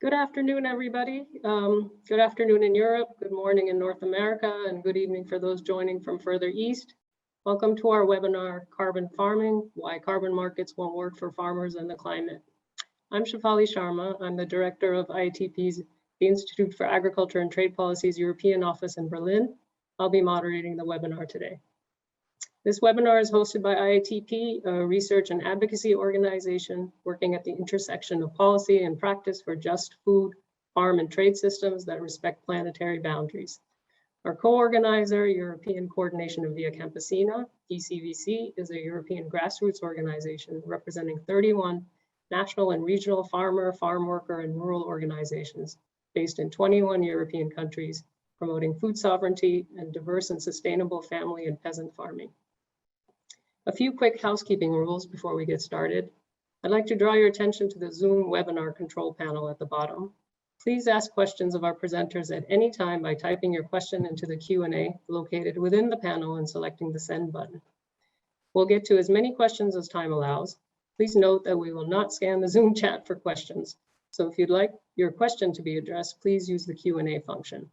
Good afternoon, everybody. Good afternoon in Europe, good morning in North America, and good evening for those joining from further east. Welcome to our webinar, Carbon Farming, Why Carbon Markets Won't Work for Farmers and the Climate. I'm Shefali Sharma. I'm the director of IATP's, the Institute for Agriculture and Trade Policy's European office in Berlin. I'll be moderating the webinar today. This webinar is hosted by IATP, a research and advocacy organization working at the intersection of policy and practice for just food, farm, and trade systems that respect planetary boundaries. Our co-organizer, European Coordination of Via Campesina, ECVC, is a European grassroots organization representing 31 national and regional farmer, farm worker, and rural organizations based in 21 European countries, promoting food sovereignty and diverse and sustainable family and peasant farming. A few quick housekeeping rules before we get started. I'd like to draw your attention to the Zoom webinar control panel at the bottom. Please ask questions of our presenters at any time by typing your question into the Q&A located within the panel and selecting the send button. We'll get to as many questions as time allows. Please note that we will not scan the Zoom chat for questions. So if you'd like your question to be addressed, please use the Q&A function.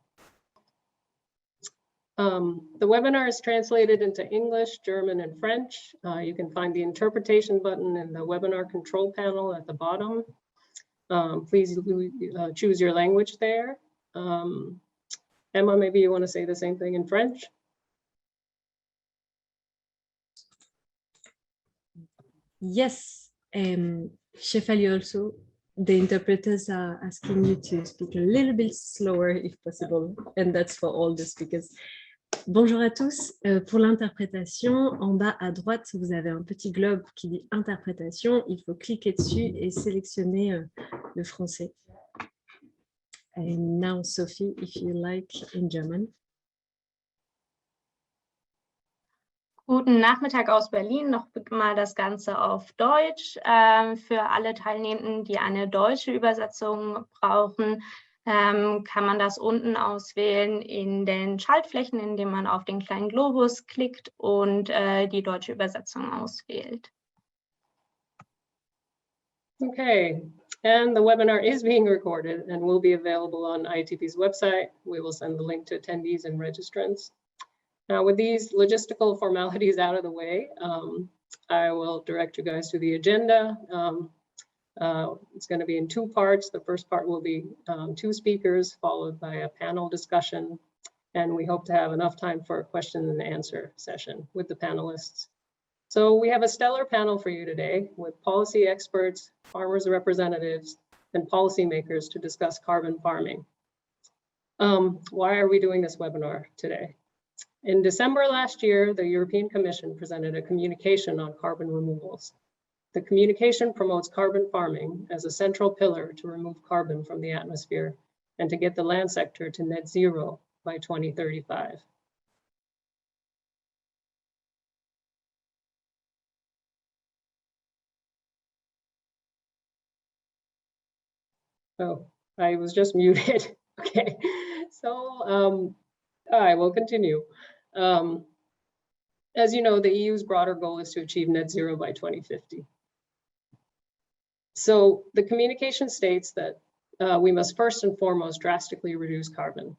The webinar is translated into English, German, and French. You can find the interpretation button in the webinar control panel at the bottom. Please choose your language there. Emma, maybe you want to say the same thing in French? Yes, Shefali also. The interpreters are asking you to speak a little bit slower if possible, and that's for all the speakers. Bonjour à tous. Pour l'interprétation, en bas à droite, vous avez un petit globe qui dit interprétation. Il faut cliquer dessus et sélectionner le français. And now, Sophie, if you like, in German. Guten Nachmittag aus Berlin, noch mal das Ganze auf Deutsch. Für alle Teilnehmenden, die eine deutsche Übersetzung brauchen, kann man das unten auswählen in den Schaltflächen, indem man auf den kleinen Globus klickt und die deutsche Übersetzung auswählt. Okay, and the webinar is being recorded and will be available on IATP's website. We will send the link to attendees and registrants. Now, with these logistical formalities out of the way, I will direct you guys to the agenda. It's going to be in two parts. The first part will be two speakers, followed by a panel discussion. And we hope to have enough time for a question and answer session with the panelists. So we have a stellar panel for you today with policy experts, farmers representatives, and policymakers to discuss carbon farming. Why are we doing this webinar today? In December last year, the European Commission presented a communication on carbon removals. The communication promotes carbon farming as a central pillar to remove carbon from the atmosphere and to get the land sector to net zero by 2035. Oh, I was just muted. Okay, so I will continue. As you know, the EU's broader goal is to achieve net zero by 2050. So the communication states that we must first and foremost drastically reduce carbon.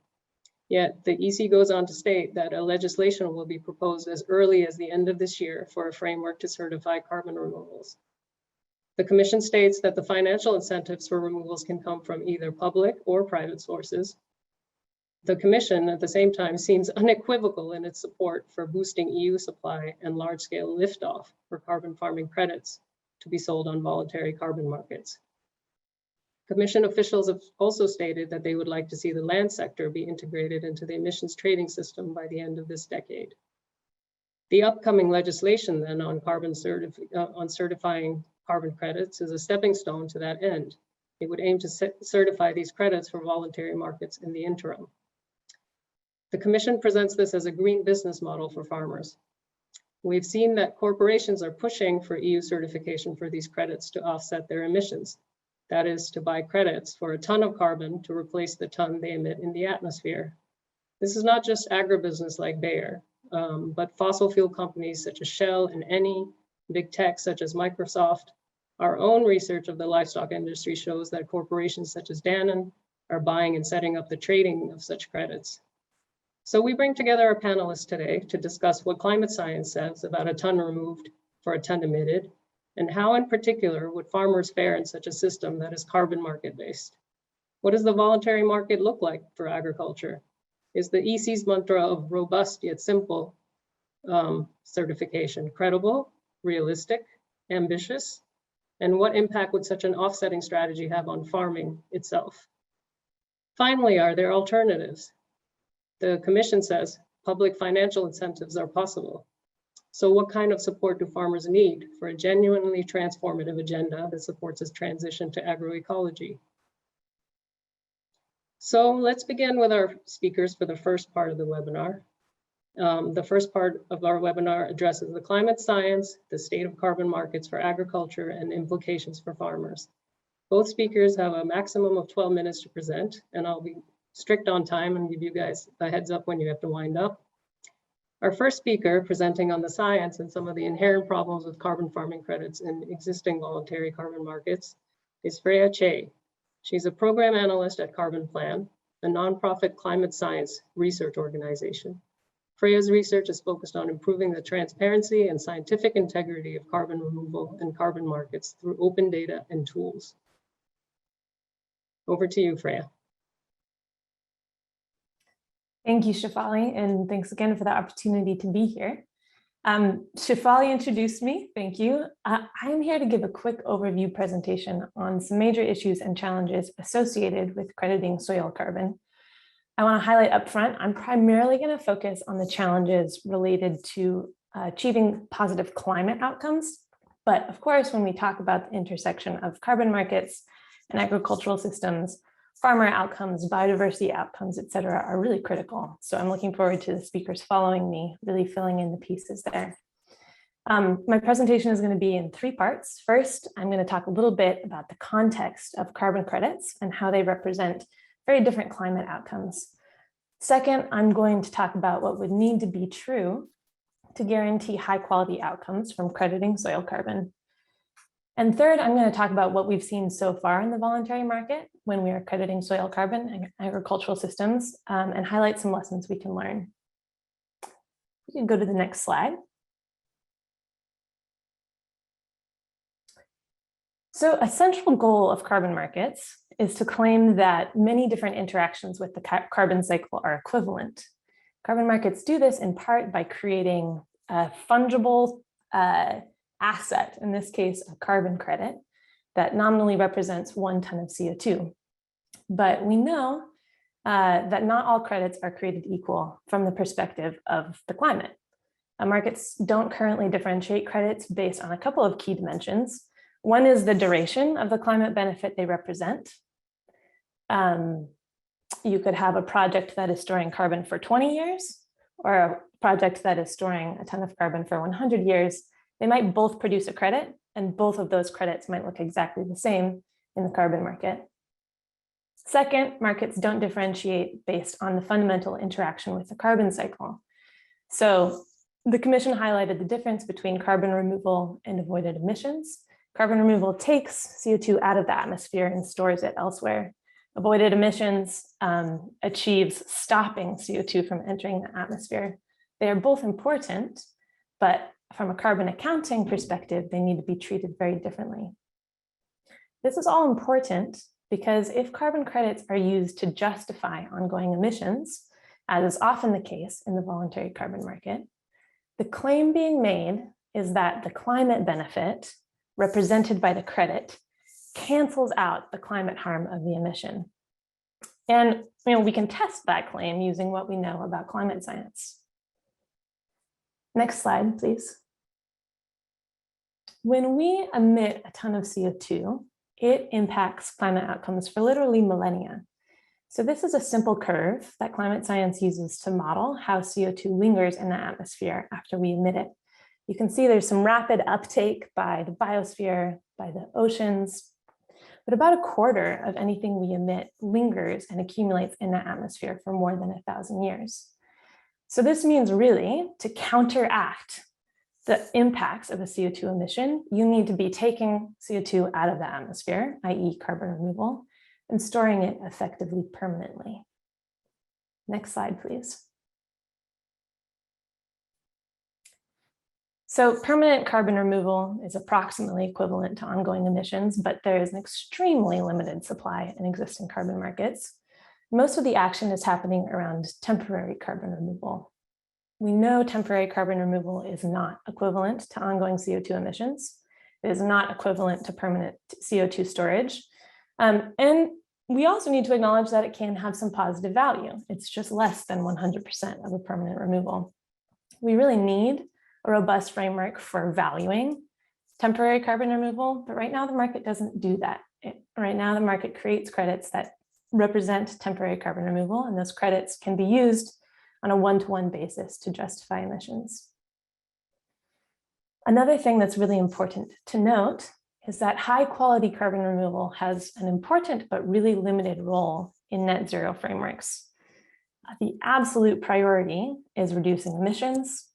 Yet the EC goes on to state that a legislation will be proposed as early as the end of this year for a framework to certify carbon removals. The Commission states that the financial incentives for removals can come from either public or private sources. The Commission, at the same time, seems unequivocal in its support for boosting EU supply and large-scale liftoff for carbon farming credits to be sold on voluntary carbon markets. Commission officials have also stated that they would like to see the land sector be integrated into the emissions trading system by the end of this decade. The upcoming legislation then on certifying carbon credits is a stepping stone to that end. It would aim to certify these credits for voluntary markets in the interim. The Commission presents this as a green business model for farmers. We've seen that corporations are pushing for EU certification for these credits to offset their emissions. That is, to buy credits for a ton of carbon to replace the ton they emit in the atmosphere. This is not just agribusiness like Bayer, but fossil fuel companies such as Shell and Eni, big tech such as Microsoft, Our own research of the livestock industry shows that corporations such as Danone are buying and setting up the trading of such credits. So we bring together our panelists today to discuss what climate science says about a ton removed for a ton emitted, and how in particular would farmers fare in such a system that is carbon market based. What does the voluntary market look like for agriculture? Is the EC's mantra of robust yet simple certification credible, realistic, ambitious? And what impact would such an offsetting strategy have on farming itself? Finally, are there alternatives? The Commission says public financial incentives are possible. So what kind of support do farmers need for a genuinely transformative agenda that supports this transition to agroecology? So let's begin with our speakers for the first part of the webinar. The first part of our webinar addresses the climate science, the state of carbon markets for agriculture, and implications for farmers. Both speakers have a maximum of 12 minutes to present, and I'll be strict on time and give you guys a heads up when you have to wind up. Our first speaker presenting on the science and some of the inherent problems with carbon farming credits in existing voluntary carbon markets is Freya Che. She's a program analyst at Carbon Plan, a nonprofit climate science research organization. Freya's research is focused on improving the transparency and scientific integrity of carbon removal and carbon markets through open data and tools. Over to you, Freya. Thank you, Shefali, and thanks again for the opportunity to be here. Shefali introduced me, thank you. I'm here to give a quick overview presentation on some major issues and challenges associated with crediting soil carbon. I want to highlight up front, I'm primarily going to focus on the challenges related to achieving positive climate outcomes. But of course, when we talk about the intersection of carbon markets and agricultural systems, farmer outcomes, biodiversity outcomes, et cetera, are really critical. So I'm looking forward to the speakers following me, really filling in the pieces there. My presentation is going to be in 3 parts. First, I'm going to talk a little bit about the context of carbon credits and how they represent very different climate outcomes. Second, I'm going to talk about what would need to be true to guarantee high quality outcomes from crediting soil carbon. And third, I'm going to talk about what we've seen so far in the voluntary market when we are crediting soil carbon and agricultural systems, and highlight some lessons we can learn. You can go to the next slide. So a central goal of carbon markets is to claim that many different interactions with the carbon cycle are equivalent. Carbon markets do this in part by creating a fungible asset, in this case, a carbon credit that nominally represents 1 ton of CO2. But we know that not all credits are created equal from the perspective of the climate. Markets don't currently differentiate credits based on a couple of key dimensions. One is the duration of the climate benefit they represent. You could have a project that is storing carbon for 20 years, or a project that is storing a ton of carbon for 100 years. They might both produce a credit, and both of those credits might look exactly the same in the carbon market. Second, markets don't differentiate based on the fundamental interaction with the carbon cycle. So the Commission highlighted the difference between carbon removal and avoided emissions. Carbon removal takes CO2 out of the atmosphere and stores it elsewhere. Avoided emissions achieves stopping CO2 from entering the atmosphere. They are both important, but from a carbon accounting perspective, they need to be treated very differently. This is all important because if carbon credits are used to justify ongoing emissions, as is often the case in the voluntary carbon market, the claim being made is that the climate benefit represented by the credit cancels out the climate harm of the emission. And we can test that claim using what we know about climate science. Next slide, please. When we emit a ton of CO2, it impacts climate outcomes for literally millennia. So this is a simple curve that climate science uses to model how CO2 lingers in the atmosphere after we emit it. You can see there's some rapid uptake by the biosphere, by the oceans, but about a quarter of anything we emit lingers and accumulates in the atmosphere for more than 1,000 years. So this means really to counteract the impacts of a CO2 emission, you need to be taking CO2 out of the atmosphere, i.e. carbon removal, and storing it effectively permanently. Next slide, please. So permanent carbon removal is approximately equivalent to ongoing emissions, but there is an extremely limited supply in existing carbon markets. Most of the action is happening around temporary carbon removal. We know temporary carbon removal is not equivalent to ongoing CO2 emissions. It is not equivalent to permanent CO2 storage. And we also need to acknowledge that it can have some positive value. It's just less than 100% of a permanent removal. We really need a robust framework for valuing temporary carbon removal, but right now the market doesn't do that. Right now the market creates credits that represent temporary carbon removal, and those credits can be used on a one-to-one basis to justify emissions. Another thing that's really important to note is that high quality carbon removal has an important but really limited role in net zero frameworks. The absolute priority is reducing emissions.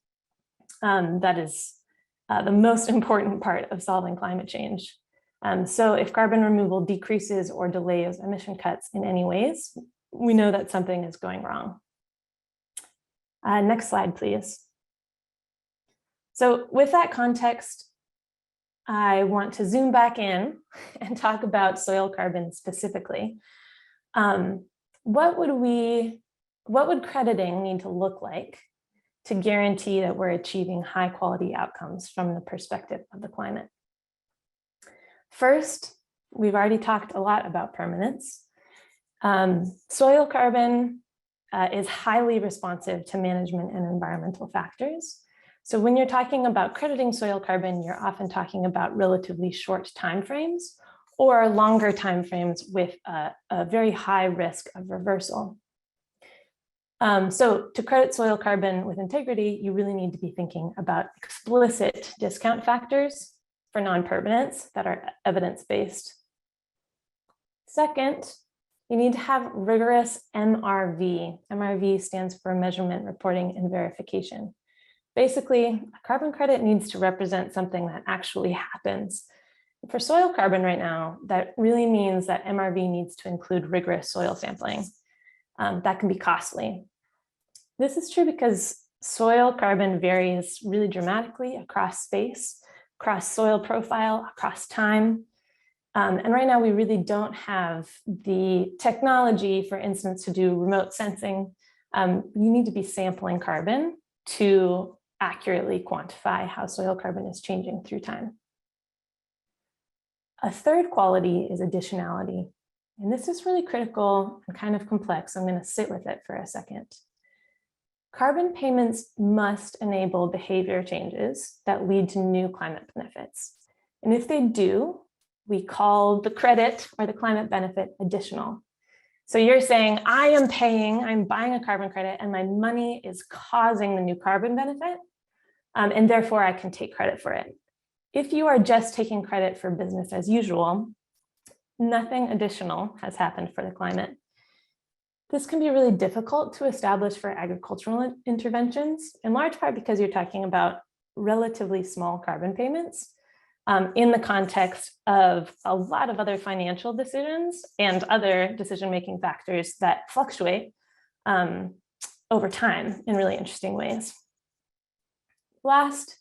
That is the most important part of solving climate change. So if carbon removal decreases or delays emission cuts in any ways, we know that something is going wrong. Next slide, please. So with that context, I want to zoom back in and talk about soil carbon specifically. What would crediting need to look like to guarantee that we're achieving high quality outcomes from the perspective of the climate? First, we've already talked a lot about permanence. Soil carbon is highly responsive to management and environmental factors. So when you're talking about crediting soil carbon, you're often talking about relatively short timeframes or longer timeframes with a very high risk of reversal. So to credit soil carbon with integrity, you really need to be thinking about explicit discount factors for non-permanence that are evidence-based. Second, you need to have rigorous MRV. MRV stands for measurement, reporting, and verification. Basically, a carbon credit needs to represent something that actually happens. For soil carbon right now, that really means that MRV needs to include rigorous soil sampling. That can be costly. This is true because soil carbon varies really dramatically across space, across soil profile, across time. And right now we really don't have the technology, for instance, to do remote sensing. You need to be sampling carbon to accurately quantify how soil carbon is changing through time. A third quality is additionality. And this is really critical and kind of complex. I'm going to sit with it for a second. Carbon payments must enable behavior changes that lead to new climate benefits. And if they do, we call the credit or the climate benefit additional. So you're saying, I'm buying a carbon credit and my money is causing the new carbon benefit, and therefore I can take credit for it. If you are just taking credit for business as usual, nothing additional has happened for the climate. This can be really difficult to establish for agricultural interventions, in large part because you're talking about relatively small carbon payments in the context of a lot of other financial decisions and other decision-making factors that fluctuate over time in really interesting ways. Last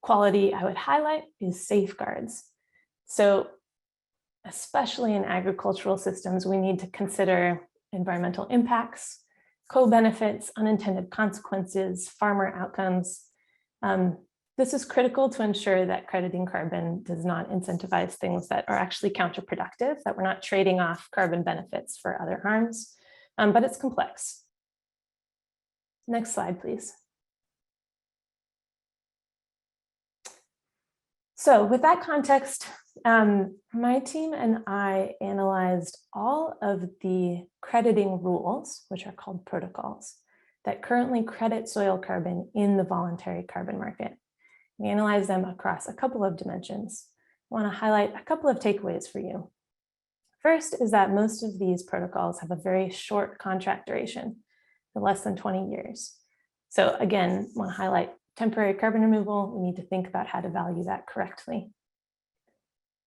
quality I would highlight is safeguards. So especially in agricultural systems, we need to consider environmental impacts, co-benefits, unintended consequences, farmer outcomes. This is critical to ensure that crediting carbon does not incentivize things that are actually counterproductive, that we're not trading off carbon benefits for other harms, but it's complex. Next slide, please. So with that context, my team and I analyzed all of the crediting rules, which are called protocols, that currently credit soil carbon in the voluntary carbon market. We analyzed them across a couple of dimensions. I want to highlight a couple of takeaways for you. First is that most of these protocols have a very short contract duration, less than 20 years. So again, I want to highlight temporary carbon removal, we need to think about how to value that correctly.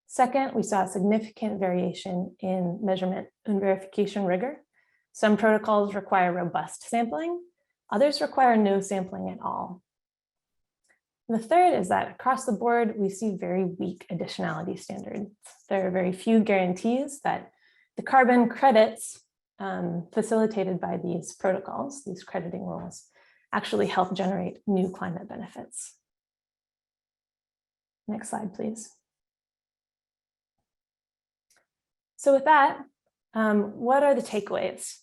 Second, we saw a significant variation in measurement and verification rigor. Some protocols require robust sampling, others require no sampling at all. And the third is that across the board, we see very weak additionality standards. There are very few guarantees that the carbon credits facilitated by these protocols, these crediting rules, actually help generate new climate benefits. Next slide, please. So with that, what are the takeaways?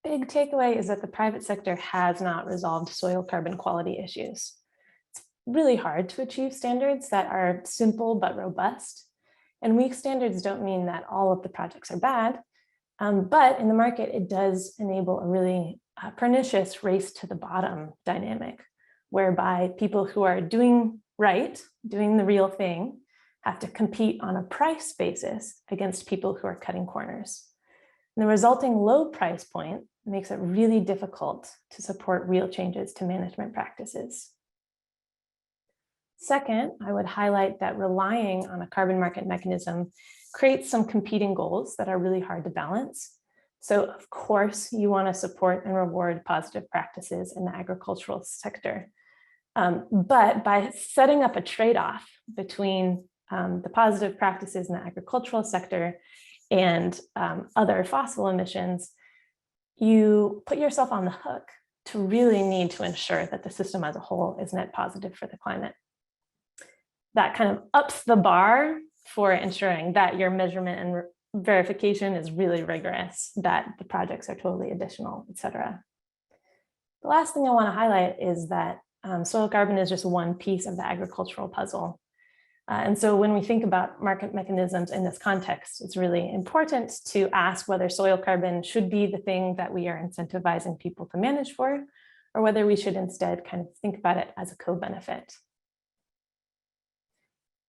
Big takeaway is that the private sector has not resolved soil carbon quality issues. It's really hard to achieve standards that are simple but robust. And weak standards don't mean that all of the projects are bad, but in the market, it does enable a really pernicious race to the bottom dynamic, whereby people who are doing right, doing the real thing, have to compete on a price basis against people who are cutting corners. And the resulting low price point makes it really difficult to support real changes to management practices. Second, I would highlight that relying on a carbon market mechanism creates some competing goals that are really hard to balance. So of course, you want to support and reward positive practices in the agricultural sector. But by setting up a trade-off between the positive practices in the agricultural sector and other fossil emissions, you put yourself on the hook to really need to ensure that the system as a whole is net positive for the climate. That kind of ups the bar for ensuring that your measurement and verification is really rigorous, that the projects are totally additional, et cetera. The last thing I want to highlight is that soil carbon is just one piece of the agricultural puzzle. And so when we think about market mechanisms in this context, it's really important to ask whether soil carbon should be the thing that we are incentivizing people to manage for, or whether we should instead kind of think about it as a co-benefit.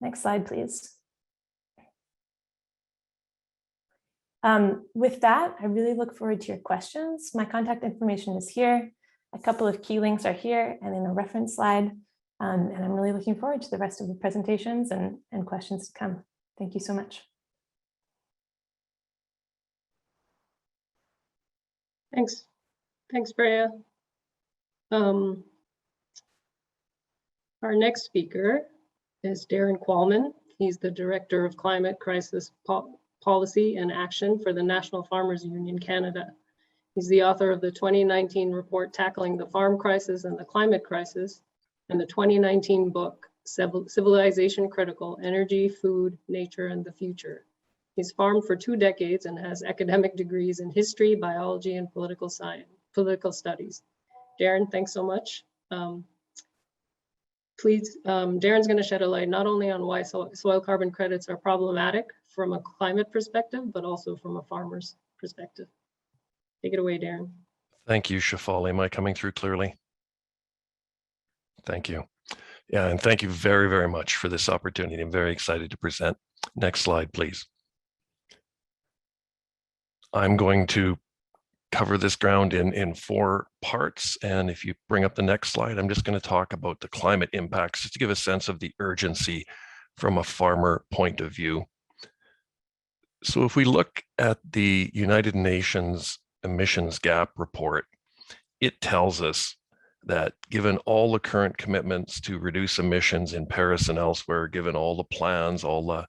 Next slide, please. With that, I really look forward to your questions. My contact information is here. A couple of key links are here and in a reference slide. And I'm really looking forward to the rest of the presentations and questions to come. Thank you so much. Thanks. Thanks, Freya. Our next speaker is Darren Quaman. He's the Director of Climate Crisis Policy and Action for the National Farmers Union Canada. He's the author of the 2019 report Tackling the Farm Crisis and the Climate Crisis, and the 2019 book, Civilization Critical, Energy, Food, Nature, and the Future. He's farmed for 2 decades and has academic degrees in history, biology, and political studies. Darren, thanks so much. Please, Darren's going to shed a light not only on why soil carbon credits are problematic from a climate perspective, but also from a farmer's perspective. Take it away, Darren. Thank you, Shefali. Am I coming through clearly? Thank you. Yeah, and thank you very, very much for this opportunity. I'm very excited to present. Next slide, please. I'm going to cover this ground in 4 parts. And if you bring up the next slide, I'm just going to talk about the climate impacts, just to give a sense of the urgency from a farmer point of view. So if we look at the United Nations emissions gap report, it tells us that given all the current commitments to reduce emissions in Paris and elsewhere, given all the plans, all the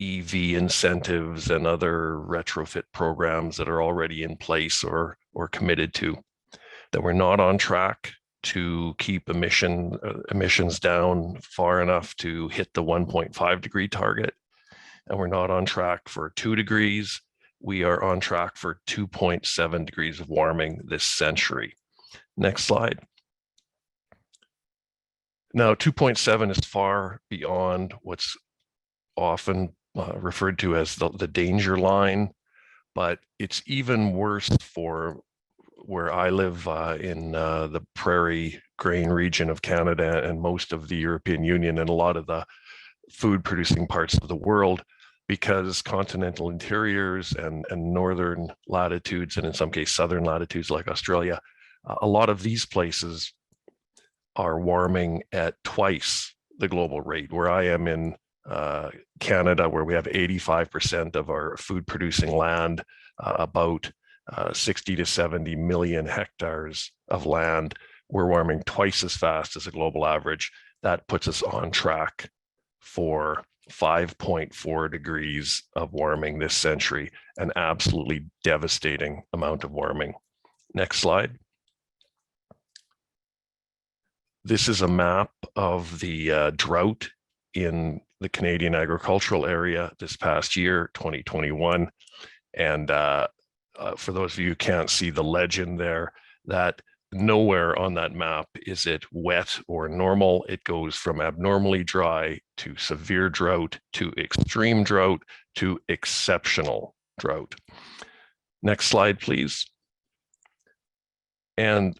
EV incentives and other retrofit programs that are already in place or committed to, that we're not on track to keep emissions down far enough to hit the 1.5 degree target. And we're not on track for 2 degrees. We are on track for 2.7 degrees of warming this century. Next slide. Now, 2.7 is far beyond what's often referred to as the danger line, but it's even worse for where I live in the prairie grain region of Canada and most of the European Union and a lot of the food producing parts of the world, because continental interiors and northern latitudes, and in some cases southern latitudes like Australia, a lot of these places are warming at twice the global rate. Where I am in Canada, where we have 85% of our food producing land, about 60 to 70 million hectares of land, we're warming twice as fast as a global average. That puts us on track for 5.4 degrees of warming this century, an absolutely devastating amount of warming. Next slide. This is a map of the drought in the Canadian agricultural area this past year, 2021. And for those of you who can't see the legend there, that nowhere on that map is it wet or normal. It goes from abnormally dry to severe drought to extreme drought to exceptional drought. Next slide, please. And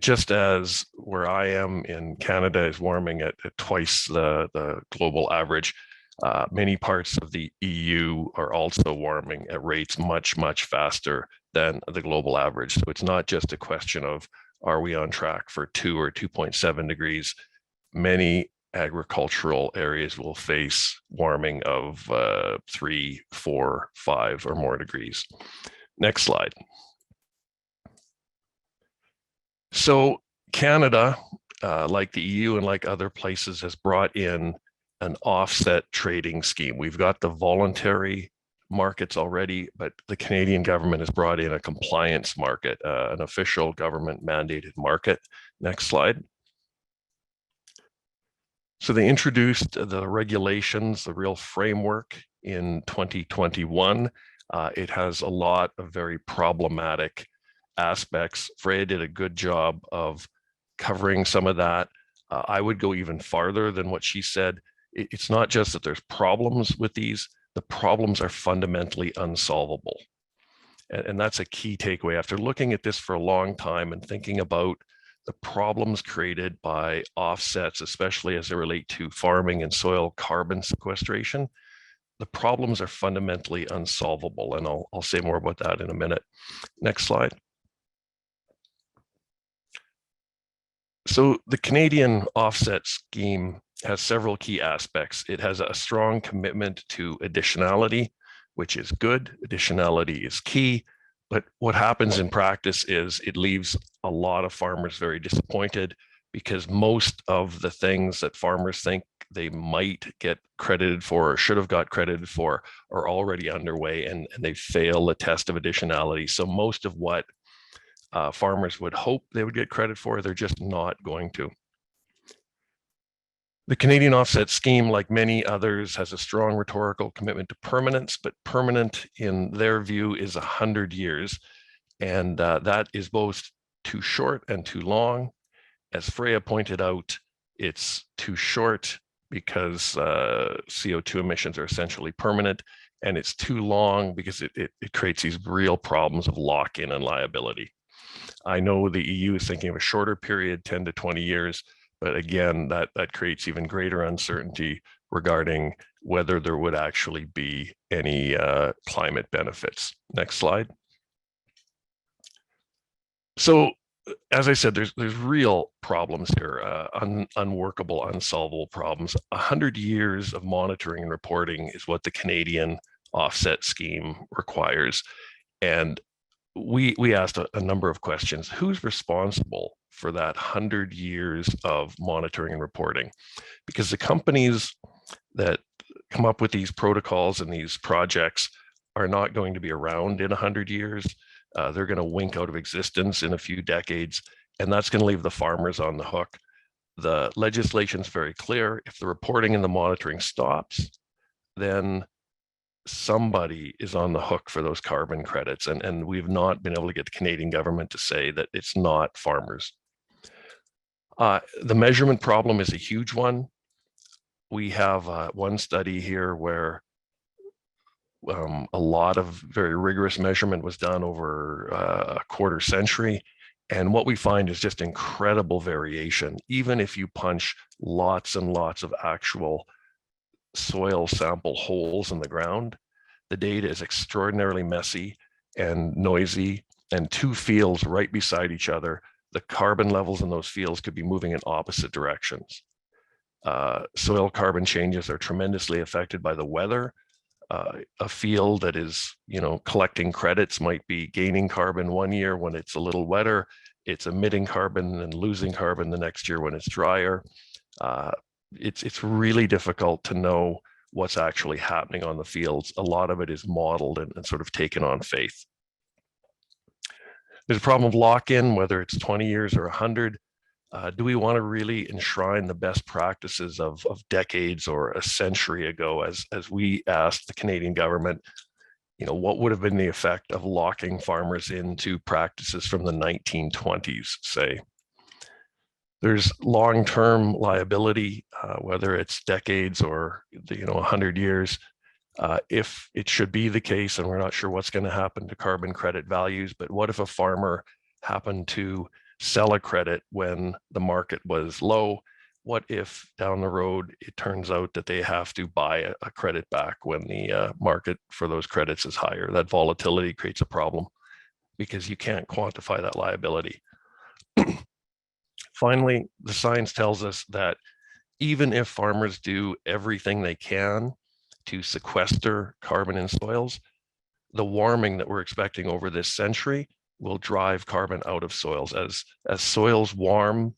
just as where I am in Canada is warming at twice the global average, many parts of the EU are also warming at rates much, much faster than the global average. So it's not just a question of, are we on track for 2 or 2.7 degrees? Many agricultural areas will face warming of 3, 4, 5 or more degrees. Next slide. So Canada, like the EU and like other places, has brought in an offset trading scheme. We've got the voluntary markets already, but the Canadian government has brought in a compliance market, an official government mandated market. Next slide. So they introduced the regulations, the real framework in 2021. It has a lot of very problematic aspects. Freya did a good job of covering some of that. I would go even farther than what she said. It's not just that there's problems with these, the problems are fundamentally unsolvable. And that's a key takeaway. After looking at this for a long time and thinking about the problems created by offsets, especially as they relate to farming and soil carbon sequestration, the problems are fundamentally unsolvable. And I'll say more about that in a minute. Next slide. So the Canadian offset scheme has several key aspects. It has a strong commitment to additionality, which is good. Additionality is key. But what happens in practice is it leaves a lot of farmers very disappointed, because most of the things that farmers think they might get credited for or should have got credited for are already underway, and they fail the test of additionality. So most of what farmers would hope they would get credit for, they're just not going to. The Canadian offset scheme, like many others, has a strong rhetorical commitment to permanence, but permanent in their view is 100 years. And that is both too short and too long. As Freya pointed out, it's too short because CO2 emissions are essentially permanent, and it's too long because it creates these real problems of lock-in and liability. I know the EU is thinking of a shorter period, 10 to 20 years, but again, that creates even greater uncertainty regarding whether there would actually be any climate benefits. Next slide. So, as I said, there's real problems here, unworkable, unsolvable problems. 100 years of monitoring and reporting is what the Canadian offset scheme requires. And we asked a number of questions. Who's responsible for that 100 years of monitoring and reporting? Because the companies that come up with these protocols and these projects are not going to be around in 100 years. They're going to wink out of existence in a few decades, and that's going to leave the farmers on the hook. The legislation is very clear. If the reporting and the monitoring stops, then somebody is on the hook for those carbon credits. And we've not been able to get the Canadian government to say that it's not farmers. The measurement problem is a huge one. We have one study here where a lot of very rigorous measurement was done over a quarter century. And what we find is just incredible variation. Even if you punch lots and lots of actual soil sample holes in the ground, the data is extraordinarily messy and noisy, and two fields right beside each other the carbon levels in those fields could be moving in opposite directions. Soil carbon changes are tremendously affected by the weather. A field that is, collecting credits might be gaining carbon one year when it's a little wetter, it's emitting carbon and losing carbon the next year when it's drier. It's really difficult to know what's actually happening on the fields. A lot of it is modeled and sort of taken on faith. There's a problem of lock-in, whether it's 20 years or 100. Do we want to really enshrine the best practices of decades or a century ago, as we asked the Canadian government, what would have been the effect of locking farmers into practices from the 1920s, say? There's long-term liability, whether it's decades or 100 years. If it should be the case, and we're not sure what's going to happen to carbon credit values, but what if a farmer happened to sell a credit when the market was low? What if down the road it turns out that they have to buy a credit back when the market for those credits is higher? That volatility creates a problem because you can't quantify that liability. Finally, the science tells us that even if farmers do everything they can to sequester carbon in soils, the warming that we're expecting over this century will drive carbon out of soils. As soils warm,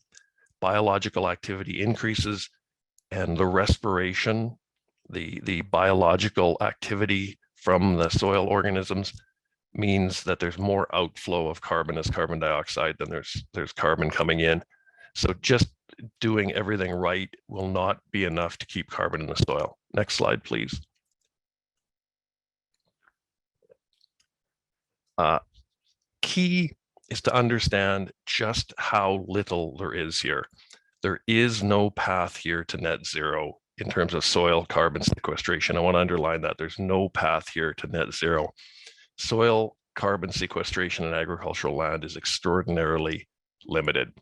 biological activity increases, and the respiration, the biological activity from the soil organisms means that there's more outflow of carbon as carbon dioxide than there's carbon coming in. So just doing everything right will not be enough to keep carbon in the soil. Next slide, please. Key is to understand just how little there is here. There is no path here to net zero in terms of soil carbon sequestration. I want to underline that. There's no path here to net zero. Soil carbon sequestration in agricultural land is extraordinarily limited.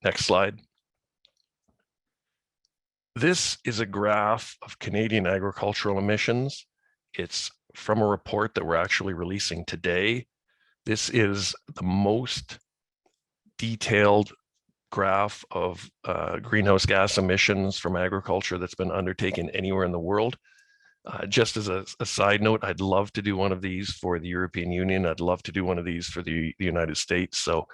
Next slide. This is a graph of Canadian agricultural emissions. It's from a report that we're actually releasing today. This is the most detailed graph of greenhouse gas emissions from agriculture that's been undertaken anywhere in the world. Just as a side note, I'd love to do one of these for the European Union. I'd love to do one of these for the United States. So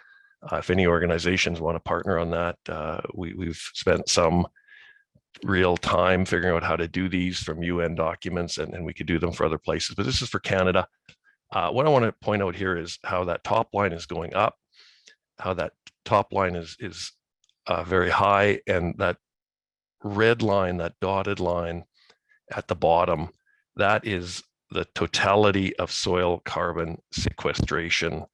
if any organizations want to partner on that, we've spent some real time figuring out how to do these from UN documents, and we could do them for other places. But this is for Canada. What I want to point out here is how that top line is going up, how that top line is very high, and that red line, that dotted line at the bottom, that is the totality of soil carbon sequestration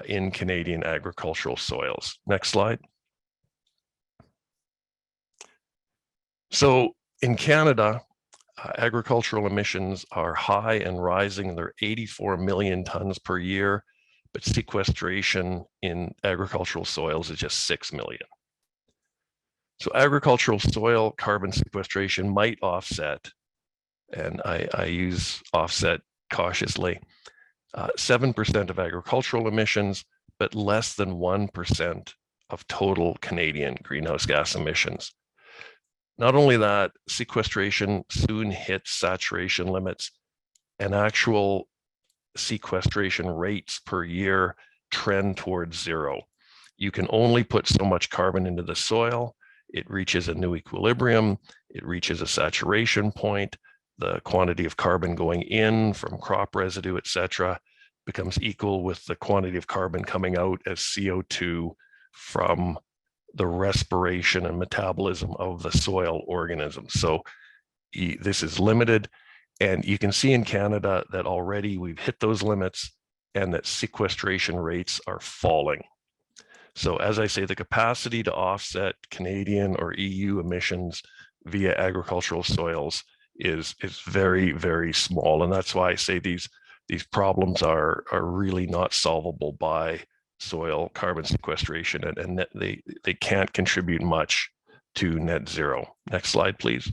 in Canadian agricultural soils. Next slide. So in Canada, agricultural emissions are high and rising. They're 84 million tons per year, but sequestration in agricultural soils is just 6 million. So agricultural soil carbon sequestration might offset, and I use offset cautiously, 7% of agricultural emissions, but less than 1% of total Canadian greenhouse gas emissions. Not only that, sequestration soon hits saturation limits, and actual sequestration rates per year trend towards zero. You can only put so much carbon into the soil. It reaches a new equilibrium. It reaches a saturation point. The quantity of carbon going in from crop residue, et cetera, becomes equal with the quantity of carbon coming out as CO2 from the respiration and metabolism of the soil organisms. So this is limited. And you can see in Canada that already we've hit those limits and that sequestration rates are falling. So as I say, the capacity to offset Canadian or EU emissions via agricultural soils is very, very small. And that's why I say these problems are really not solvable by soil carbon sequestration, and they can't contribute much to net zero. Next slide, please.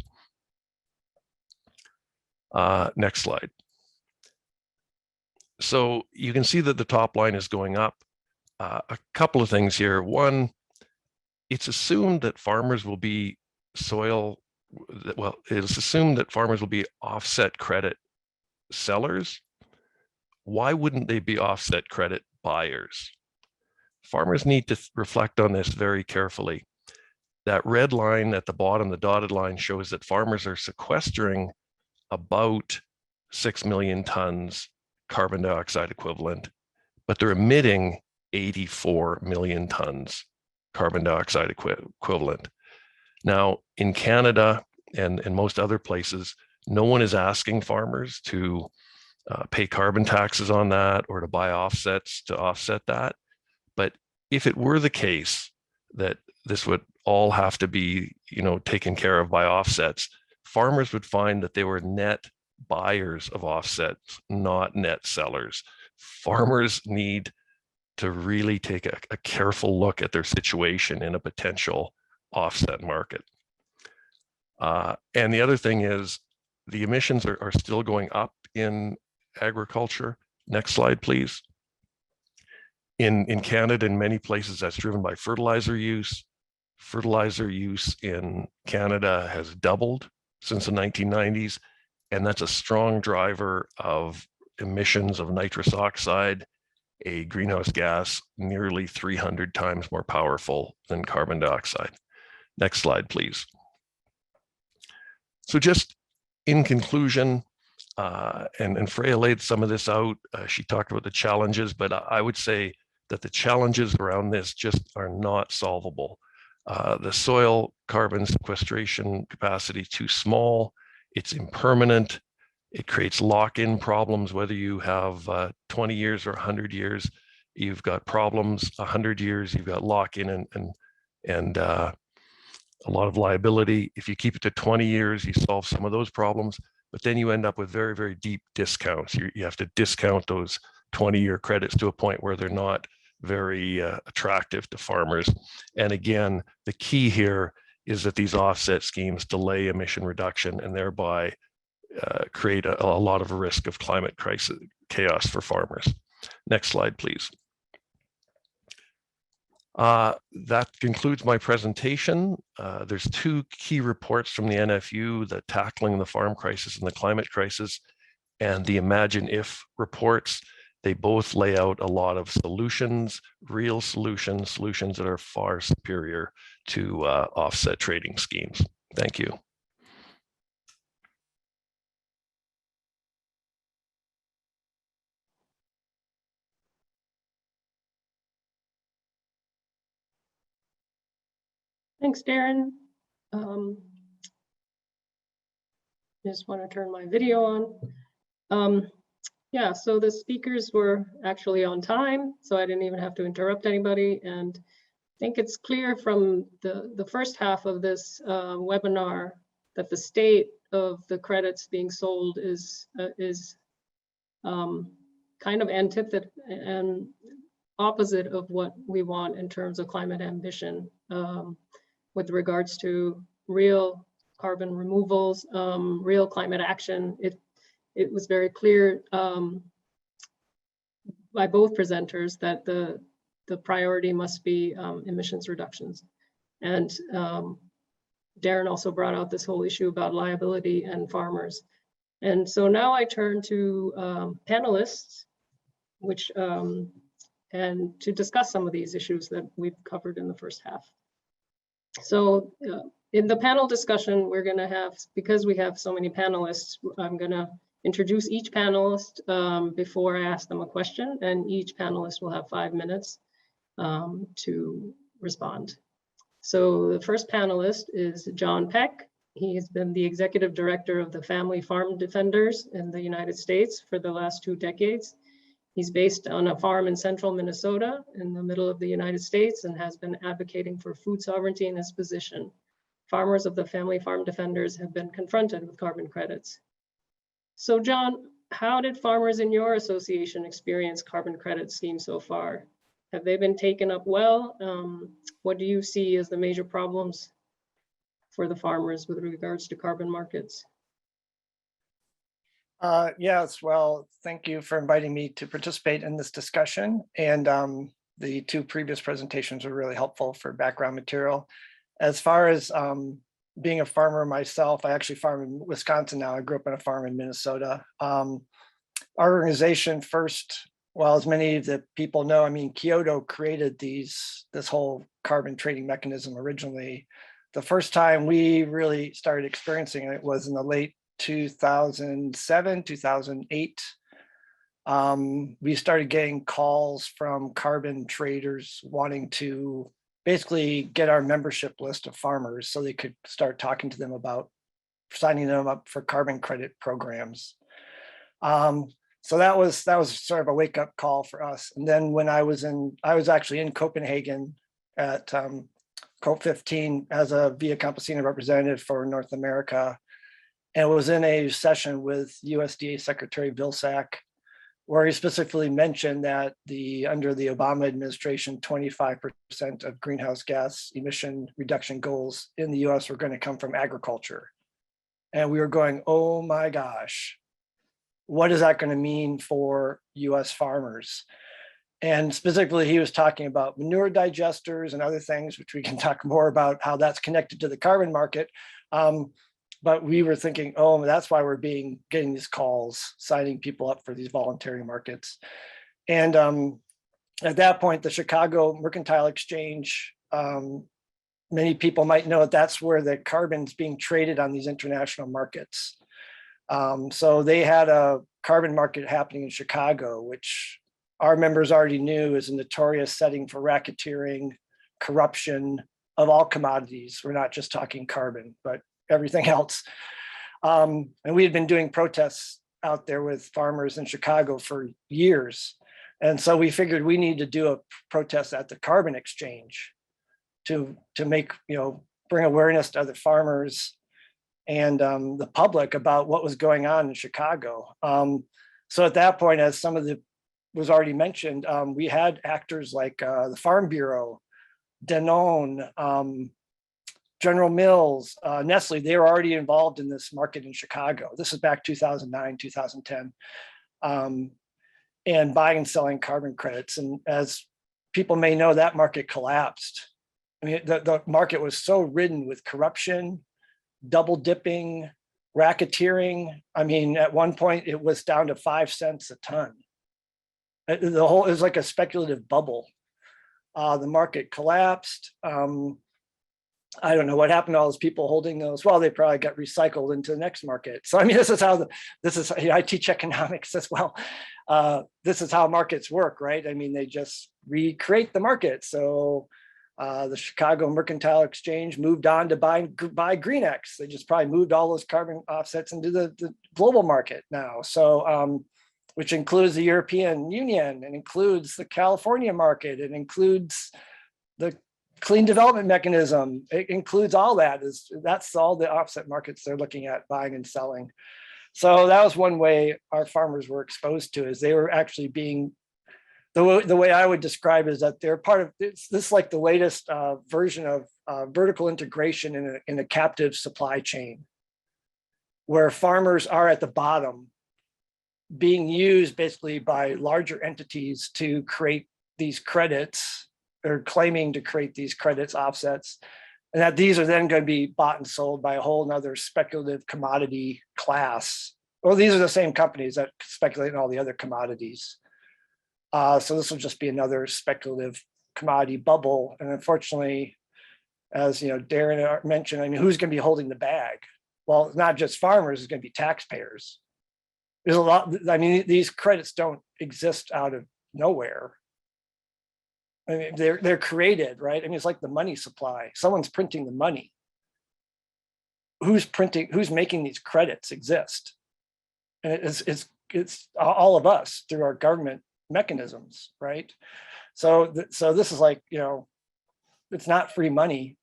Next slide. So you can see that the top line is going up. A couple of things here. One, it's assumed that farmers will be it's assumed that farmers will be offset credit sellers. Why wouldn't they be offset credit buyers? Farmers need to reflect on this very carefully. That red line at the bottom, the dotted line, shows that farmers are sequestering about 6 million tons carbon dioxide equivalent, but they're emitting 84 million tons carbon dioxide equivalent. Now, in Canada and most other places, no one is asking farmers to pay carbon taxes on that or to buy offsets to offset that. But if it were the case that this would all have to be, taken care of by offsets, farmers would find that they were net buyers of offsets, not net sellers. Farmers need to really take a careful look at their situation in a potential offset market. And the other thing is the emissions are still going up in agriculture. Next slide, please. In Canada, in many places, that's driven by fertilizer use. Fertilizer use in Canada has doubled since the 1990s, and that's a strong driver of emissions of nitrous oxide, a greenhouse gas nearly 300 times more powerful than carbon dioxide. Next slide, please. So just in conclusion, and Freya laid some of this out, she talked about the challenges, but I would say that the challenges around this just are not solvable. The soil carbon sequestration capacity is too small, it's impermanent, it creates lock-in problems, whether you have 20 years or 100 years, you've got problems. 100 years, you've got lock-in and a lot of liability. If you keep it to 20 years, you solve some of those problems, but then you end up with very, very deep discounts. You have to discount those 20-year credits to a point where they're not very attractive to farmers. And again, the key here is that these offset schemes delay emission reduction and thereby create a lot of risk of climate crisis chaos for farmers. Next slide, please. That concludes my presentation. There's two key reports from the NFU, the Tackling the Farm Crisis and the Climate Crisis, and the Imagine If reports. They both lay out a lot of solutions, real solutions that are far superior to offset trading schemes. Thank you. Thanks, Darren. Just want to turn my video on. Yeah, so the speakers were actually on time, so I didn't even have to interrupt anybody. And I think it's clear from the first half of this webinar that the state of the credits being sold is kind of antithesis and opposite of what we want in terms of climate ambition with regards to real carbon removals, real climate action. It was very clear by both presenters that the priority must be emissions reductions. And Darren also brought out this whole issue about liability and farmers. And so now I turn to panelists, which and to discuss some of these issues that we've covered in the first half. So in the panel discussion, we're going to have, because we have so many panelists, I'm going to introduce each panelist before I ask them a question, and each panelist will have 5 minutes to respond. So the first panelist is John Peck. He has been the executive director of the Family Farm Defenders in the United States for the last 2 decades. He's based on a farm in central Minnesota in the middle of the United States and has been advocating for food sovereignty in his position. Farmers of the Family Farm Defenders have been confronted with carbon credits. So John, how did farmers in your association experience carbon credit schemes so far? Have they been taken up well? What do you see as the major problems for the farmers with regards to carbon markets? Yes, well, thank you for inviting me to participate in this discussion. And the two previous presentations were really helpful for background material. As far as being a farmer myself, I actually farm in Wisconsin now. I grew up on a farm in Minnesota. Our organization first, well, as many of the people know, I mean, Kyoto created this whole carbon trading mechanism originally. The first time we really started experiencing it was in the late 2007, 2008. We started getting calls from carbon traders wanting to basically get our membership list of farmers so they could start talking to them about signing them up for carbon credit programs. So that was sort of a wake up call for us. And then when I was actually in Copenhagen at COP15 as a Via Campesina representative for North America, and was in a session with USDA Secretary Vilsack, where he specifically mentioned that under the Obama administration, 25% of greenhouse gas emission reduction goals in the US were going to come from agriculture. And we were going, oh my gosh, what is that going to mean for US farmers? And specifically, he was talking about manure digesters and other things, which we can talk more about how that's connected to the carbon market. But we were thinking, oh, that's why we're getting these calls, signing people up for these voluntary markets. And at that point, the Chicago Mercantile Exchange, many people might know that's where the carbon's being traded on these international markets. So they had a carbon market happening in Chicago, which our members already knew is a notorious setting for racketeering, corruption of all commodities. We're not just talking carbon, but everything else. And we had been doing protests out there with farmers in Chicago for years. And so we figured we need to do a protest at the carbon exchange to make, bring awareness to other farmers and the public about what was going on in Chicago. So at that point, as some of the was already mentioned, we had actors like the Farm Bureau, Danone, General Mills, Nestle. They were already involved in this market in Chicago. This is back 2009, 2010, and buying and selling carbon credits. And as people may know, that market collapsed. I mean, the market was so ridden with corruption, double dipping, racketeering. I mean, at one point it was down to 5 cents a ton. It was like a speculative bubble. The market collapsed. I don't know what happened to all those people holding those. Well, they probably got recycled into the next market. So I mean, I teach economics as well. This is how markets work, right? I mean, they just recreate the market. So the Chicago Mercantile Exchange moved on to buy GreenX. They just probably moved all those carbon offsets into the global market now. So which includes the European Union, and includes the California market, it includes the Clean Development Mechanism, it includes all that. That's all the offset markets they're looking at buying and selling. So that was one way our farmers were exposed to, is they were actually being, the way I would describe is that they're part of, this like the latest version of vertical integration in a captive supply chain, where farmers are at the bottom, being used basically by larger entities to create these credits, or claiming to create these credits, offsets, and that these are then going to be bought and sold by a whole nother speculative commodity class. Well, these are the same companies that speculate in all the other commodities. So this will just be another speculative commodity bubble. And unfortunately, as Darren mentioned, I mean, who's going to be holding the bag? Well, it's not just farmers, it's going to be taxpayers. There's a lot, I mean, these credits don't exist out of nowhere. I mean, they're created, right? I mean, it's like the money supply. Someone's printing the money. Who's making these credits exist? And it's all of us through our government mechanisms, right? So this is like, it's not free money.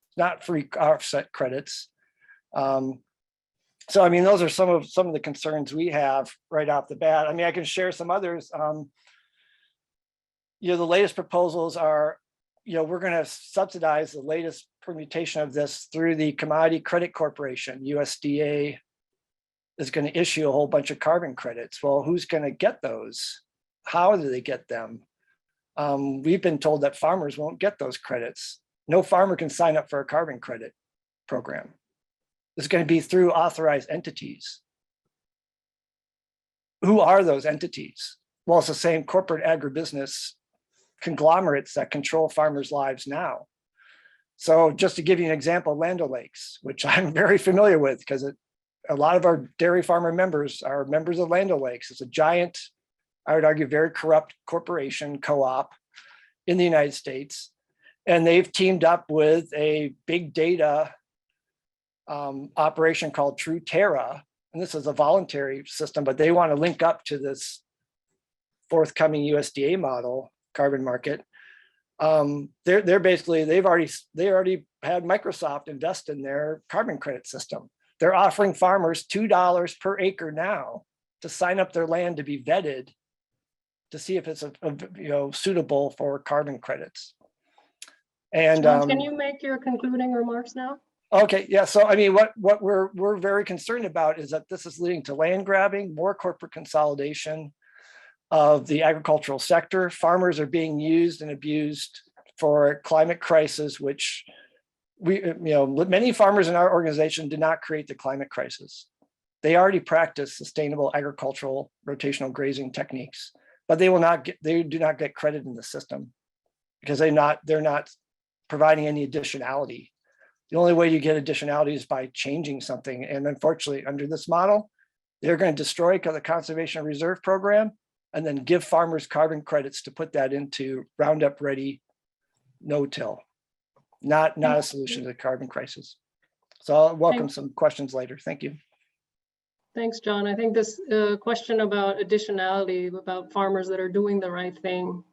It's not free offset credits. So, I mean, those are some of the concerns we have right off the bat. I mean, I can share some others. The latest proposals are, we're going to subsidize the latest permutation of this through the Commodity Credit Corporation. USDA is going to issue a whole bunch of carbon credits. Well, who's going to get those? How do they get them? we've been told that farmers won't get those credits. No farmer can sign up for a carbon credit program. It's going to be through authorized entities. Who are those entities? Well, it's the same corporate agribusiness conglomerates that control farmers' lives now. So just to give you an example, Land O'Lakes, which I'm very familiar with because a lot of our dairy farmer members are members of Land O'Lakes. It's a giant, I would argue, very corrupt corporation co-op in the United States. And they've teamed up with a big data operation called True Terra. And this is a voluntary system, but they want to link up to this forthcoming USDA model carbon market. They're basically, they already had Microsoft invest in their carbon credit system. They're offering farmers $2 per acre now to sign up their land to be vetted to see if it's suitable for carbon credits. And John, can you make your concluding remarks now? Okay, yeah. So I mean, what we're very concerned about is that this is leading to land grabbing, more corporate consolidation of the agricultural sector. Farmers are being used and abused for climate crisis, which many farmers in our organization did not create the climate crisis. They already practice sustainable agricultural rotational grazing techniques, but they do not get credit in the system because they're not providing any additionality. The only way you get additionality is by changing something. And unfortunately, under this model, they're going to destroy the Conservation Reserve Program and then give farmers carbon credits to put that into Roundup Ready no-till. Not a solution to the carbon crisis. So I'll welcome some questions later. Thank you. Thanks, John. I think this question about additionality, about farmers that are doing the right thing,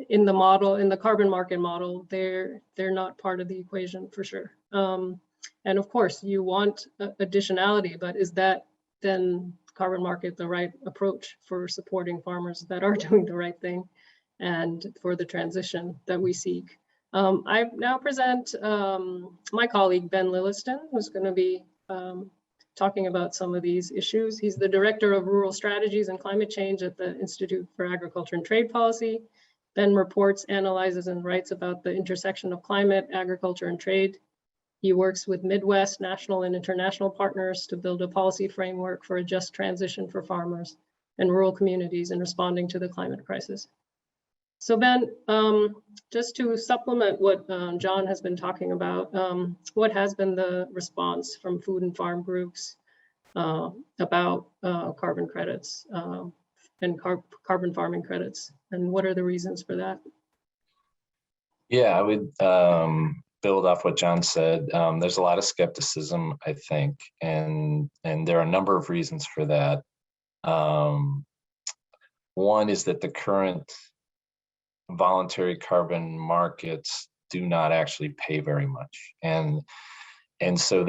in the model, in the carbon market model, they're not part of the equation for sure. And of course, you want additionality, but is that then carbon market the right approach for supporting farmers that are doing the right thing and for the transition that we seek? I now present my colleague, Ben Lilliston, who's going to be talking about some of these issues. He's the Director of Rural Strategies and Climate Change at the Institute for Agriculture and Trade Policy. Ben reports, analyzes, and writes about the intersection of climate, agriculture, and trade. He works with Midwest, national, and international partners to build a policy framework for a just transition for farmers and rural communities in responding to the climate crisis. So Ben, just to supplement what John has been talking about, what has been the response from food and farm groups about carbon credits and carbon farming credits, and what are the reasons for that? Yeah, I would build off what John said. There's a lot of skepticism, I think, and there are a number of reasons for that. One is that the current voluntary carbon markets do not actually pay very much, and so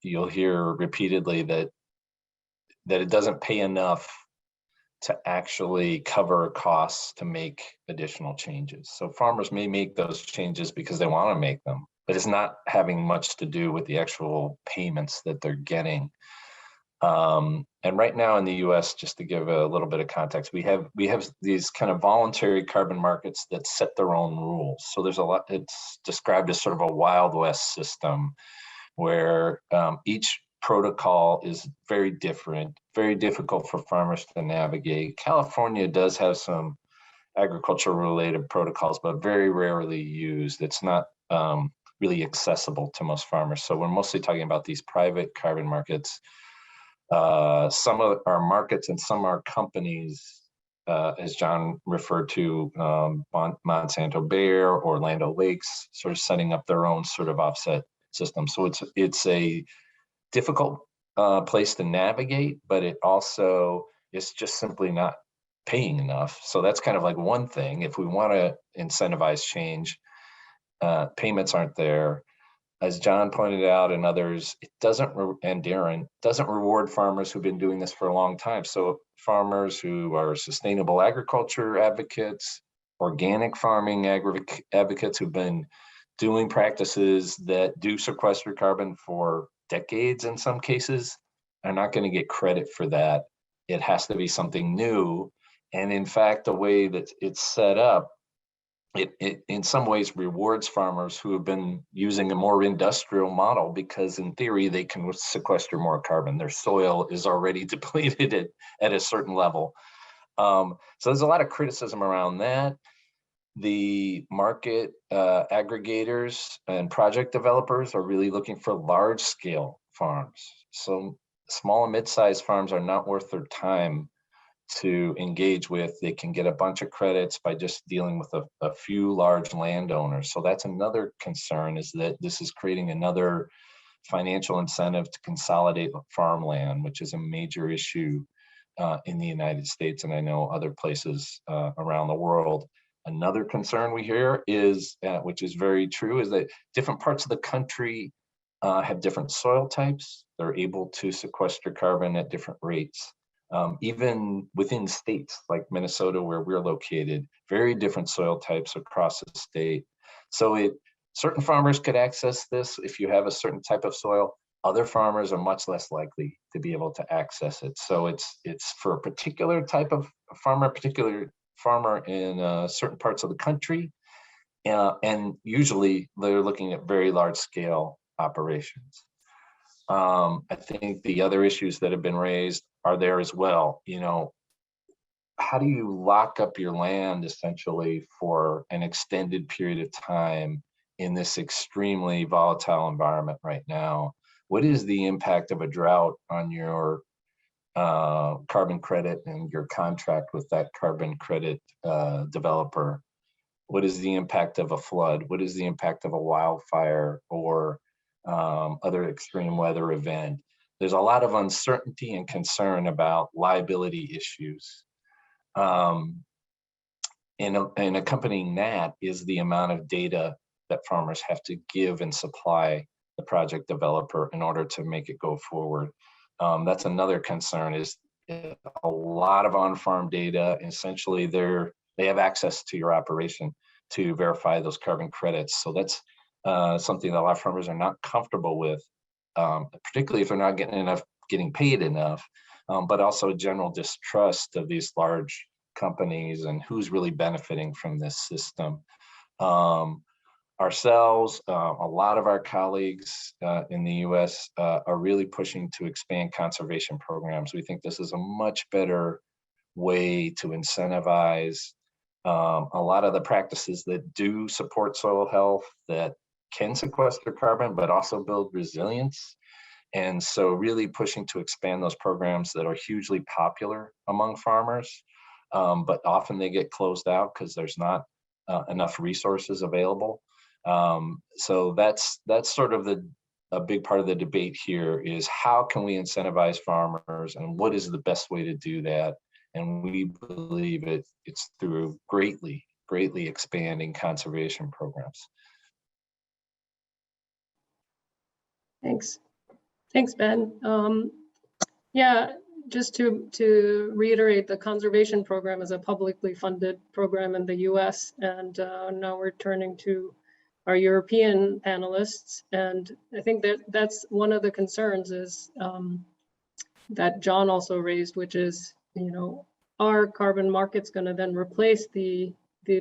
you'll hear repeatedly that it doesn't pay enough to actually cover costs to make additional changes. So farmers may make those changes because they want to make them, but it's not having much to do with the actual payments that they're getting. And right now in the US, just to give a little bit of context, we have these kind of voluntary carbon markets that set their own rules. So there's a lot, it's described as sort of a Wild West system where each protocol is very different, very difficult for farmers to navigate. California does have some agriculture related protocols, but very rarely used. It's not really accessible to most farmers. So we're mostly talking about these private carbon markets. Some of our markets and some are companies, as John referred to, Monsanto Bayer or Land O'Lakes, sort of setting up their own sort of offset system. So it's a difficult place to navigate, but it also is just simply not paying enough. So that's kind of like one thing. If we want to incentivize change, payments aren't there. As John pointed out and others, it doesn't, and Darren, doesn't reward farmers who've been doing this for a long time. So farmers who are sustainable agriculture advocates, organic farming advocates who've been doing practices that do sequester carbon for decades in some cases, are not going to get credit for that. It has to be something new. And in fact, the way that it's set up, it in some ways rewards farmers who have been using a more industrial model, because in theory, they can sequester more carbon. Their soil is already depleted at a certain level. So there's a lot of criticism around that. The market aggregators and project developers are really looking for large scale farms. So small and mid-sized farms are not worth their time to engage with. They can get a bunch of credits by just dealing with a few large landowners. So that's another concern, is that this is creating another financial incentive to consolidate farmland, which is a major issue in the United States, and I know other places around the world. Another concern we hear is, which is very true, is that different parts of the country have different soil types. They're able to sequester carbon at different rates. Even within states like Minnesota, where we're located, very different soil types across the state. So certain farmers could access this if you have a certain type of soil. Other farmers are much less likely to be able to access it. So it's for a particular type of farmer, particular farmer in certain parts of the country. And usually they're looking at very large scale operations. I think the other issues that have been raised are there as well. You know, how do you lock up your land essentially for an extended period of time in this extremely volatile environment right now? What is the impact of a drought on your carbon credit and your contract with that carbon credit developer? What is the impact of a flood? What is the impact of a wildfire or other extreme weather event? There's a lot of uncertainty and concern about liability issues. And accompanying that is the amount of data that farmers have to give and supply the project developer in order to make it go forward. That's another concern, is a lot of on-farm data. Essentially, they have access to your operation to verify those carbon credits. So that's something that a lot of farmers are not comfortable with, particularly if they're not getting paid enough, but also general distrust of these large companies and who's really benefiting from this system. Ourselves, a lot of our colleagues in the US are really pushing to expand conservation programs. We think this is a much better way to incentivize a lot of the practices that do support soil health, that can sequester carbon, but also build resilience. And so really pushing to expand those programs that are hugely popular among farmers, but often they get closed out because there's not enough resources available. So that's sort of a big part of the debate here, is how can we incentivize farmers and what is the best way to do that? And we believe it's through greatly expanding conservation programs. Thanks, Ben. Yeah, just to reiterate, the conservation program is a publicly funded program in the US, and now we're turning to our European panelists. And I think that's one of the concerns is that John also raised, which is, you know, are carbon markets going to then replace the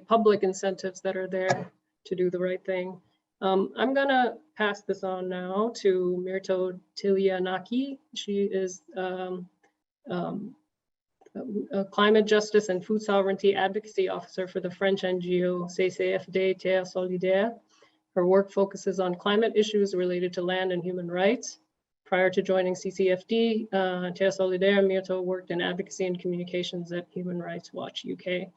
public incentives that are there to do the right thing? I'm going to pass this on now to Mirto Tilianaki. She is a climate justice and food sovereignty advocacy officer for the French NGO CCFD Terre Solidaire. Her work focuses on climate issues related to land and human rights. Prior to joining CCFD, Terre Solidaire, Mirto worked in advocacy and communications at Human Rights Watch UK.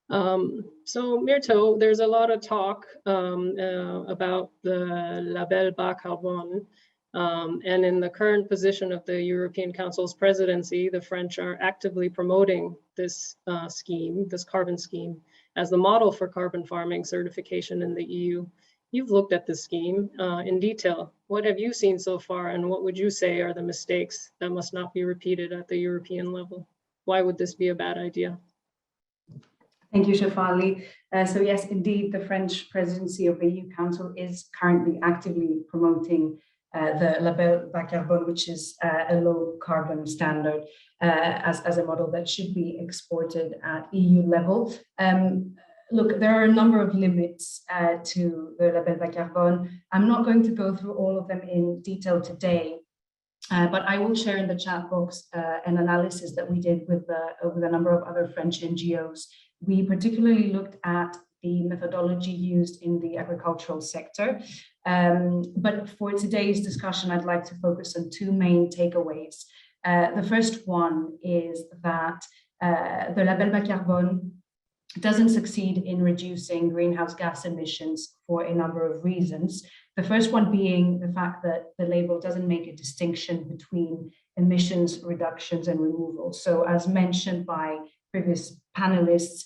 So Mirto, there's a lot of talk about the label bas carbone, and in the current position of the European Council's presidency, the French are actively promoting this scheme, this carbon scheme, as the model for carbon farming certification in the EU. You've looked at the scheme in detail. What have you seen so far, and what would you say are the mistakes that must not be repeated at the European level? Why would this be a bad idea? Thank you, Shefali. So yes, indeed, the French presidency of the EU Council is currently actively promoting the Label Bas Carbone, which is a low carbon standard, as a model that should be exported at EU level. Look, there are a number of limits to the Label Bas Carbone. I'm not going to go through all of them in detail today, but I will share in the chat box an analysis that we did with a number of other French NGOs. We particularly looked at the methodology used in the agricultural sector. But for today's discussion, I'd like to focus on two main takeaways. The first one is that the Label Bas Carbone doesn't succeed in reducing greenhouse gas emissions for a number of reasons. The first one being the fact that the label doesn't make a distinction between emissions reductions and removals. So as mentioned by previous panelists,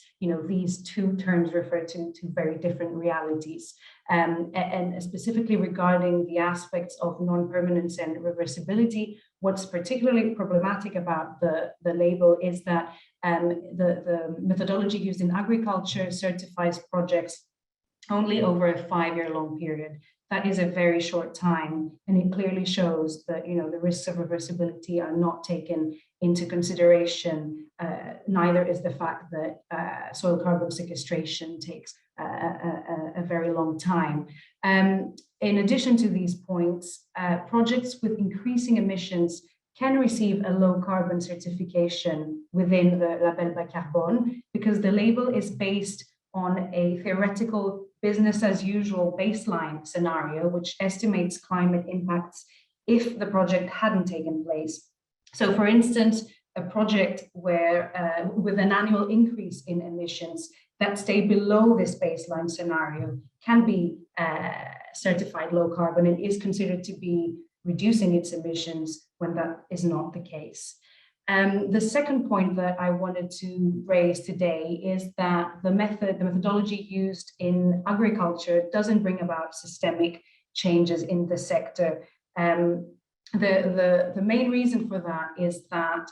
these two terms refer to very different realities. And specifically regarding the aspects of non-permanence and reversibility, what's particularly problematic about the label is that the methodology used in agriculture certifies projects only over a 5-year long period. That is a very short time, and it clearly shows that the risks of reversibility are not taken into consideration. Neither is the fact that soil carbon sequestration takes a very long time. In addition to these points, projects with increasing emissions can receive a low carbon certification within the Label Bas Carbone because the label is based on a theoretical business as usual baseline scenario, which estimates climate impacts if the project hadn't taken place. So for instance, a project where with an annual increase in emissions that stay below this baseline scenario can be certified low carbon and is considered to be reducing its emissions when that is not the case. The second point that I wanted to raise today is that the methodology used in agriculture doesn't bring about systemic changes in the sector. The main reason for that is that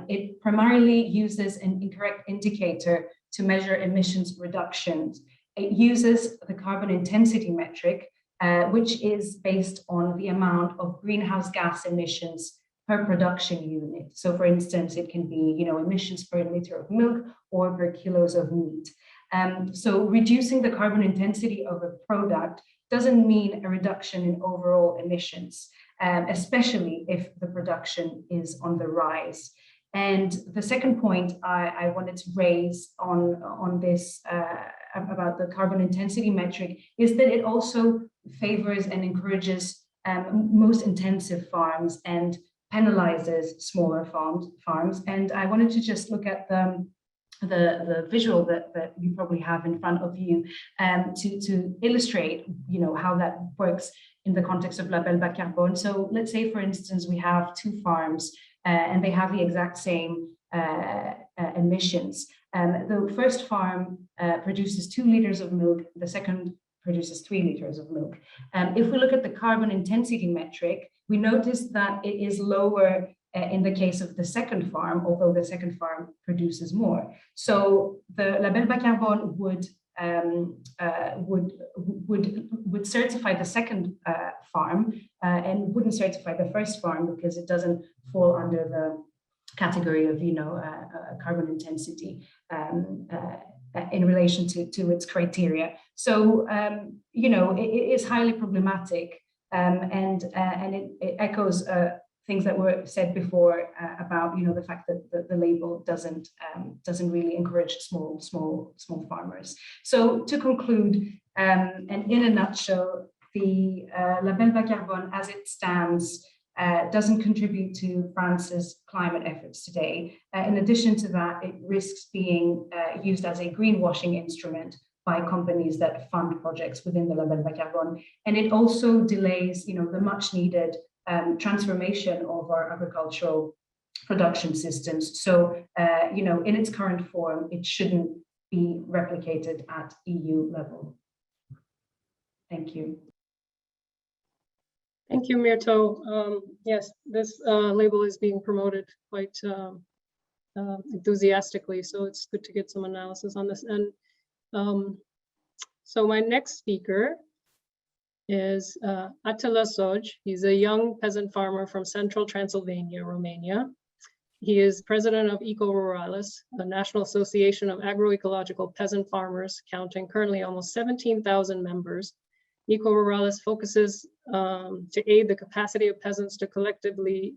it primarily uses an incorrect indicator to measure emissions reductions. It uses the carbon intensity metric, which is based on the amount of greenhouse gas emissions per production unit. So for instance, it can be emissions per liter of milk or per kilos of meat. So reducing the carbon intensity of a product doesn't mean a reduction in overall emissions, especially if the production is on the rise. And the second point I wanted to raise on this about the carbon intensity metric is that it also favors and encourages most intensive farms and penalizes smaller farms. And I wanted to just look at the visual that you probably have in front of you to illustrate how that works in the context of Label Bas Carbone. So let's say, for instance, we have two farms and they have the exact same emissions. The first farm produces 2 liters of milk, the second produces 3 liters of milk. If we look at the carbon intensity metric, we notice that it is lower in the case of the second farm, although the second farm produces more. So the Label Bas Carbone would certify the second farm and wouldn't certify the first farm because it doesn't fall under the category of carbon intensity in relation to its criteria. So it is highly problematic, and it echoes things that were said before about the fact that the label doesn't really encourage small farmers. So to conclude, and in a nutshell, the Label Bas Carbone as it stands doesn't contribute to France's climate efforts today. In addition to that, it risks being used as a greenwashing instrument by companies that fund projects within the Label Bas Carbone, and it also delays the much needed transformation of our agricultural production systems. So, in its current form, it shouldn't be replicated at EU level. Thank you. Thank you, Mirto. Yes, this label is being promoted quite enthusiastically, so it's good to get some analysis on this. And so my next speaker is Attila Soj. He's a young peasant farmer from central Transylvania, Romania. He is president of Eco Ruralis, a national association of agroecological peasant farmers, counting currently almost 17,000 members. Eco Ruralis focuses to aid the capacity of peasants to collectively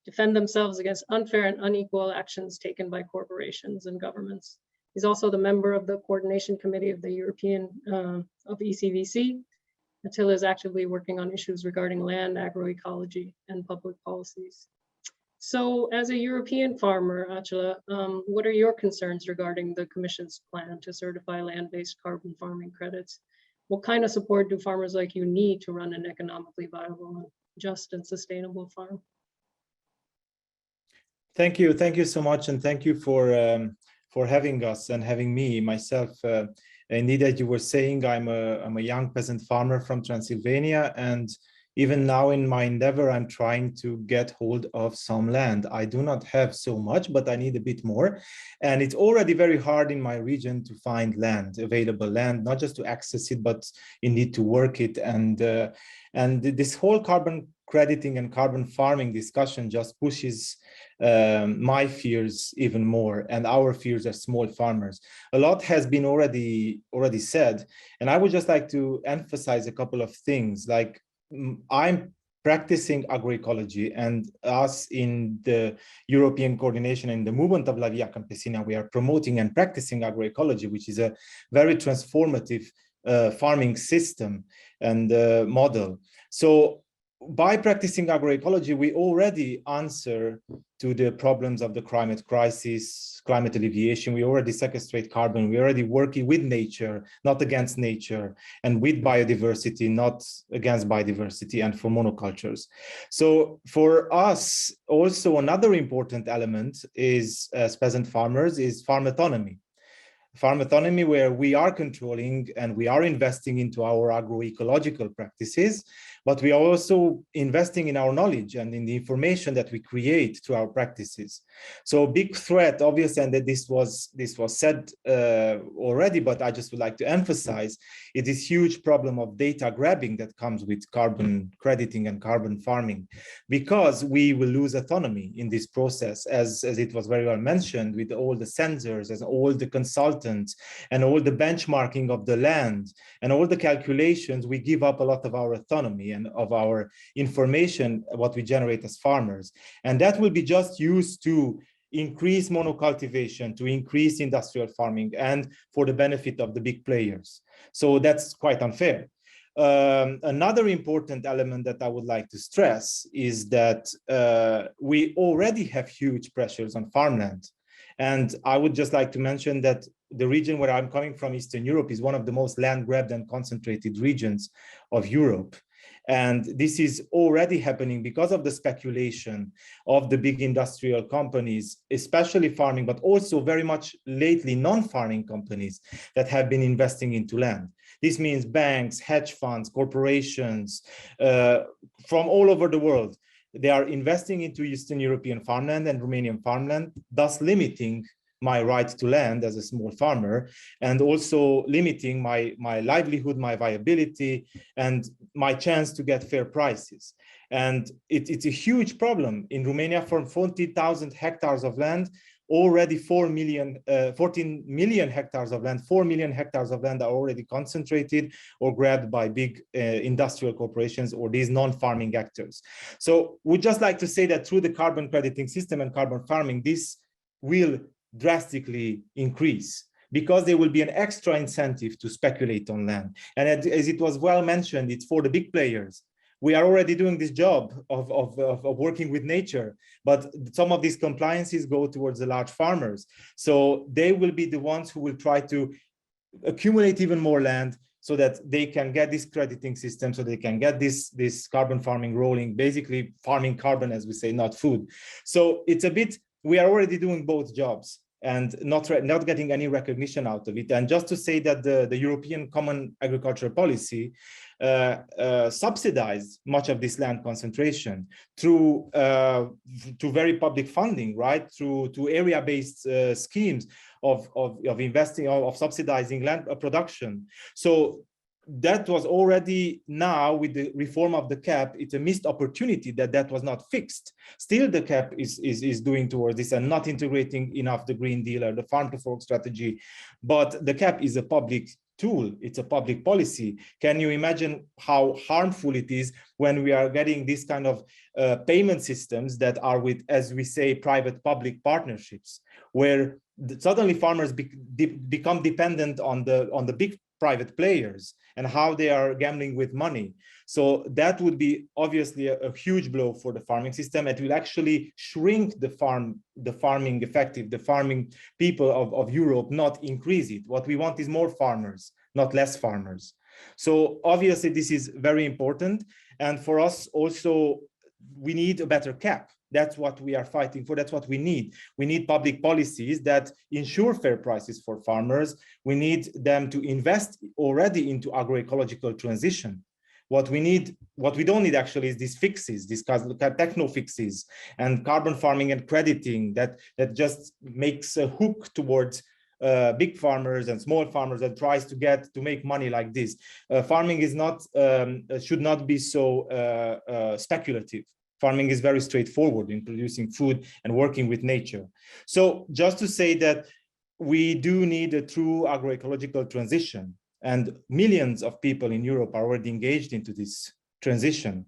defend themselves against unfair and unequal actions taken by corporations and governments. He's also the member of the coordination committee of the European of ECVC. Attila is actively working on issues regarding land, agroecology, and public policies. So as a European farmer, Attila, what are your concerns regarding the Commission's plan to certify land-based carbon farming credits? What kind of support do farmers like you need to run an economically viable, just and sustainable farm? Thank you so much, and thank you for having us and having me, myself. Anita, you were saying I'm a young peasant farmer from Transylvania, and even now in my endeavor, I'm trying to get hold of some land. I do not have so much, but I need a bit more. And it's already very hard in my region to find land, available land, not just to access it, but indeed to work it. And this whole carbon crediting and carbon farming discussion just pushes my fears even more, and our fears as small farmers. A lot has been already said, and I would just like to emphasize a couple of things. Like, I'm practicing agroecology, and us in the European coordination and the movement of La Via Campesina, we are promoting and practicing agroecology, which is a very transformative farming system and model. So by practicing agroecology, we already answer to the problems of the climate crisis, climate alleviation. We already sequestrate carbon. We're already working with nature, not against nature, and with biodiversity, not against biodiversity, and for monocultures. So for us, also another important element is, as peasant farmers, is farm autonomy. Farm autonomy, where we are controlling and we are investing into our agroecological practices, but we are also investing in our knowledge and in the information that we create through our practices. So a big threat, obviously, and that this was said already, but I just would like to emphasize, is this huge problem of data grabbing that comes with carbon crediting and carbon farming, because we will lose autonomy in this process, as it was very well mentioned, with all the sensors and all the consultants and all the benchmarking of the land and all the calculations. We give up a lot of our autonomy and of our information, what we generate as farmers. And that will be just used to increase monocultivation, to increase industrial farming, and for the benefit of the big players. So that's quite unfair. Another important element that I would like to stress is that we already have huge pressures on farmland. And I would just like to mention that the region where I'm coming from, Eastern Europe, is one of the most land grabbed and concentrated regions of Europe. And this is already happening because of the speculation of the big industrial companies, especially farming, but also very much lately non-farming companies that have been investing into land. This means banks, hedge funds, corporations from all over the world. They are investing into Eastern European farmland and Romanian farmland, thus limiting my right to land as a small farmer, and also limiting my livelihood, my viability, and my chance to get fair prices. And it's a huge problem. In Romania, from 40,000 hectares of land, already 14 million hectares of land, 4 million hectares of land are already concentrated or grabbed by big industrial corporations or these non-farming actors. So we'd just like to say that through the carbon crediting system and carbon farming, this will drastically increase, because there will be an extra incentive to speculate on land. And as it was well mentioned, it's for the big players. We are already doing this job of working with nature, but some of these compliances go towards the large farmers. So they will be the ones who will try to accumulate even more land so that they can get this crediting system, so they can get this carbon farming rolling, basically farming carbon, as we say, not food. So it's a bit, we are already doing both jobs and not getting any recognition out of it. And just to say that the European Common Agricultural Policy subsidized much of this land concentration through very public funding, right? Through area-based schemes of investing, of subsidizing land production. So that was already, now with the reform of the cap, it's a missed opportunity that was not fixed. Still the cap is doing towards this and not integrating enough the Green Deal or the farm to fork strategy. But the cap is a public tool, it's a public policy. Can you imagine how harmful it is when we are getting this kind of payment systems that are with, as we say, private-public partnerships, where suddenly farmers become dependent on the big private players and how they are gambling with money. So that would be obviously a huge blow for the farming system. It will actually shrink the farming people of Europe, not increase it. What we want is more farmers, not less farmers. So obviously this is very important. And for us also, we need a better cap. That's what we are fighting for. That's what we need. We need public policies that ensure fair prices for farmers. We need them to invest already into agroecological transition. What we don't need actually is these fixes, these techno fixes and carbon farming and crediting that just makes a hook towards big farmers and small farmers that tries to make money like this. Farming is not should not be so speculative. Farming is very straightforward in producing food and working with nature. So just to say that we do need a true agroecological transition, and millions of people in Europe are already engaged into this transition.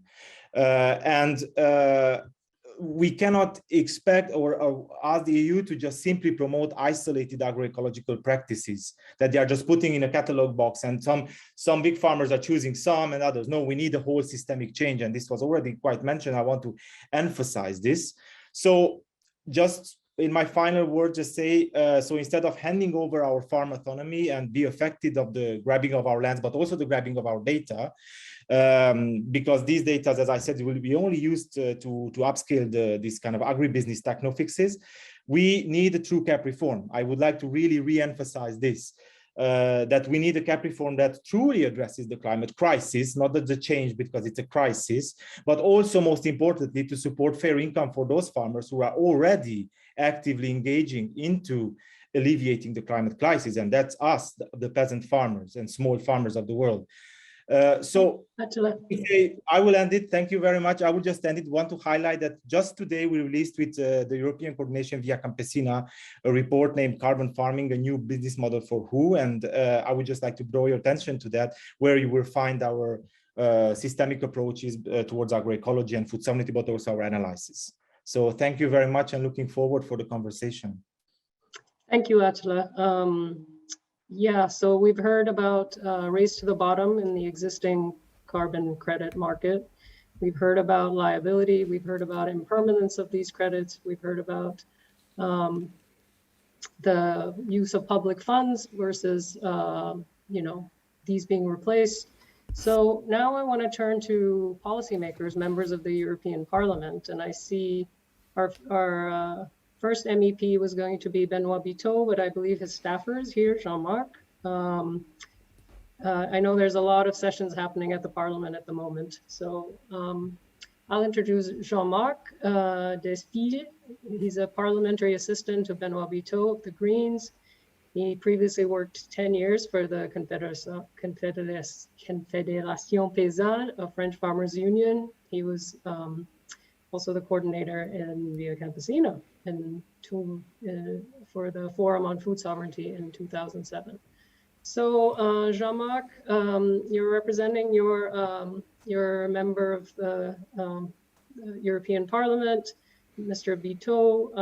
We cannot expect or ask the EU to just simply promote isolated agroecological practices that they are just putting in a catalog box, and some big farmers are choosing some and others. No, we need a whole systemic change, and this was already quite mentioned. I want to emphasize this. So just in my final word, just say, so instead of handing over our farm autonomy and be affected of the grabbing of our lands, but also the grabbing of our data, because these data, as I said, will be only used to upscale this kind of agribusiness techno fixes. We need a true cap reform. I would like to really re-emphasize this, that we need a cap reform that truly addresses the climate crisis, not the change because it's a crisis, but also most importantly to support fair income for those farmers who are already actively engaging into alleviating the climate crisis, and that's us, the peasant farmers and small farmers of the world. So Attila. okay, I will end it. Thank you very much. I will just end it. Want to highlight that just today we released with the European Coordination Via Campesina a report named Carbon Farming, a New Business Model for Who? And I would just like to draw your attention to that, where you will find our systemic approaches towards agroecology and food sovereignty, but also our analysis. So thank you very much and looking forward for the conversation. Thank you, Attila. Yeah, so we've heard about race to the bottom in the existing carbon credit market. We've heard about liability. We've heard about impermanence of these credits. We've heard about the use of public funds versus, these being replaced. So now I want to turn to policymakers, members of the European Parliament, and I see our first MEP was going to be Benoit Biteau, but I believe his staffer is here, Jean-Marc. I know there's a lot of sessions happening at the Parliament at the moment. So I'll introduce Jean-Marc Despille. He's a parliamentary assistant to Benoit Biteau of the Greens. He previously worked 10 years for the Confédération Paysanne, a French farmers union. He was also the coordinator in Via Campesina for the Forum on Food Sovereignty in 2007. So Jean-Marc, you're representing your member of the European Parliament, Mr. Biteau.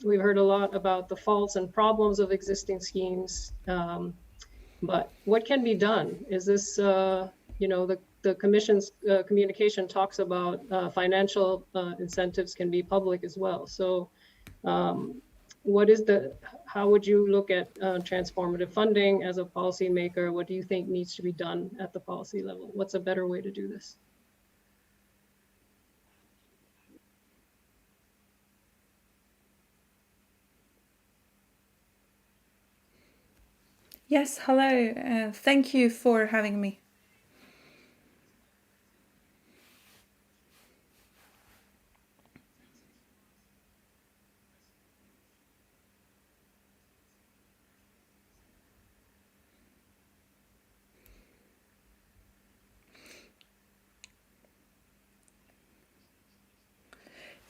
We've heard a lot about the faults and problems of existing schemes, but what can be done? Is this, the Commission's communication talks about financial incentives can be public as well. So how would you look at transformative funding as a policymaker? What do you think needs to be done at the policy level? What's a better way to do this? Yes, hello. Thank you for having me.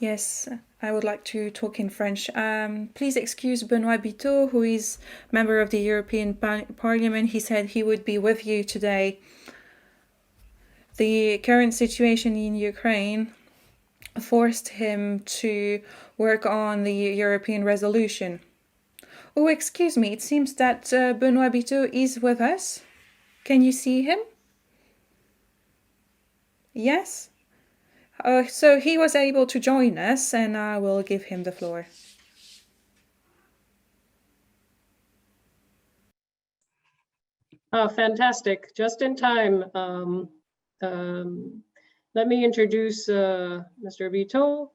Yes, I would like to talk in French. Please excuse Benoît Biteau, who is member of the European Parliament. He said he would be with you today. The current situation in Ukraine forced him to work on the European resolution. Oh, excuse me, it seems that Benoît Biteau is with us. Can you see him? Yes? So he was able to join us, and I will give him the floor. Fantastic, just in time. Let me introduce Mr. Biteau.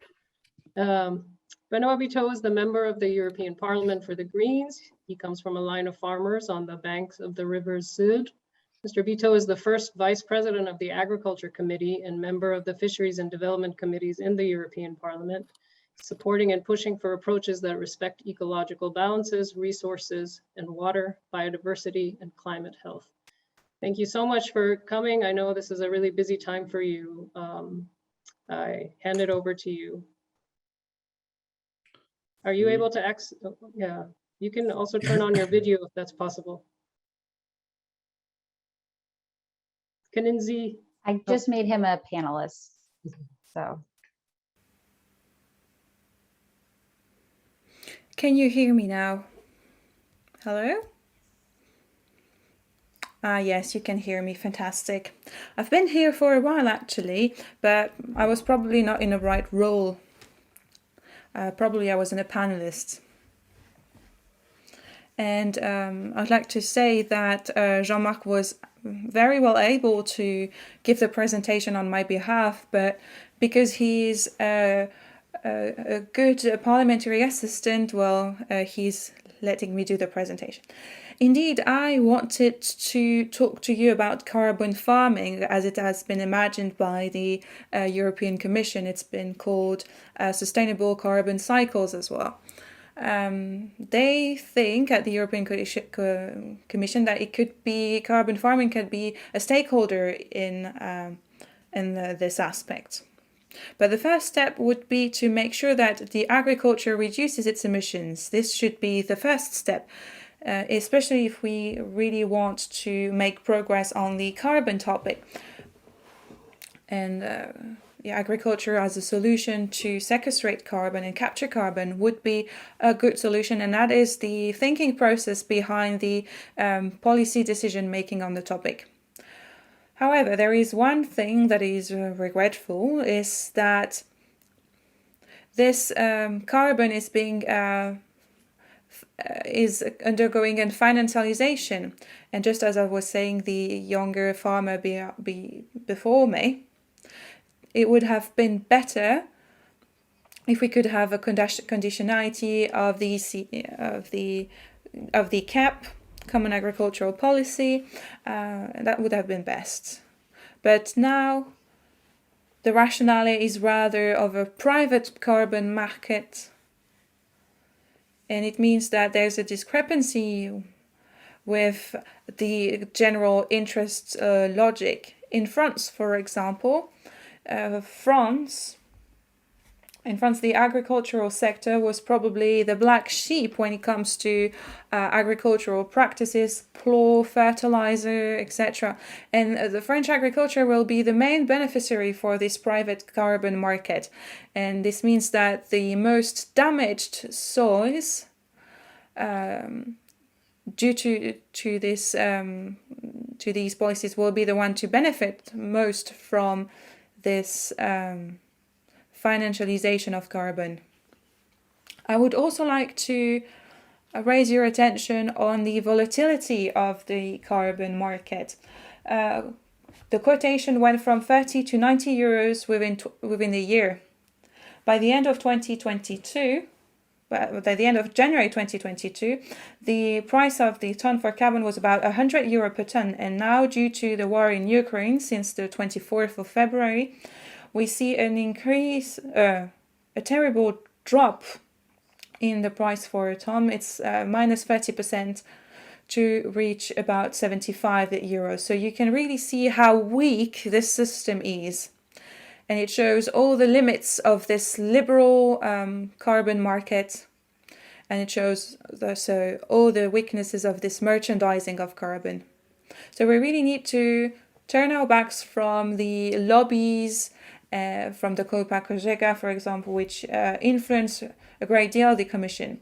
Benoît Biteau is the member of the European Parliament for the Greens. He comes from a line of farmers on the banks of the river Sud. Mr. Biteau is the first Vice President of the Agriculture Committee and member of the Fisheries and Development Committees in the European Parliament, supporting and pushing for approaches that respect ecological balances, resources, and water, biodiversity, and climate health. Thank you so much for coming. I know this is a really busy time for you. I hand it over to you. Are you able to yeah, you can also turn on your video if that's possible. Können Sie? I just made him a panelist, so. Can you hear me now? Hello? Yes, you can hear me. Fantastic. I've been here for a while actually, but I was probably not in the right role. Probably I wasn't a panelist. And I'd like to say that Jean-Marc was very well able to give the presentation on my behalf, but because he's a good parliamentary assistant, well, he's letting me do the presentation. Indeed, I wanted to talk to you about carbon farming as it has been imagined by the European Commission. It's been called sustainable carbon cycles as well. They think at the European Commission that it could be carbon farming could be a stakeholder in this aspect. But the first step would be to make sure that the agriculture reduces its emissions. This should be the first step, especially if we really want to make progress on the carbon topic. And the agriculture as a solution to sequestrate carbon and capture carbon would be a good solution, and that is the thinking process behind the policy decision making on the topic. However, there is one thing that is regretful, is that this carbon is being is undergoing a financialization, and just as I was saying, the younger farmer before me, it would have been better if we could have a conditionality of the CAP, Common Agricultural Policy. That would have been best. But now the rationale is rather of a private carbon market, and it means that there's a discrepancy with the general interest logic. In France, for example, in France, the agricultural sector was probably the black sheep when it comes to agricultural practices, plough, fertilizer, etc. And the French agriculture will be the main beneficiary for this private carbon market. And this means that the most damaged soils, due to these policies, will be the one to benefit most from this financialization of carbon. I would also like to raise your attention on the volatility of the carbon market. The quotation went from 30 to 90 euros within the year. By the end of 2022, by the end of January 2022, the price of the ton for carbon was about 100 euro per ton, and now due to the war in Ukraine since the 24th of February, we see an increase, a terrible drop in the price for a ton. It's minus 30% to reach about 75 euros. So you can really see how weak this system is. and it shows all the limits of this liberal carbon market, and it shows also all the weaknesses of this merchandising of carbon. So we really need to turn our backs from the lobbies, from the Copa-Cogeca, for example, which influence a great deal the Commission.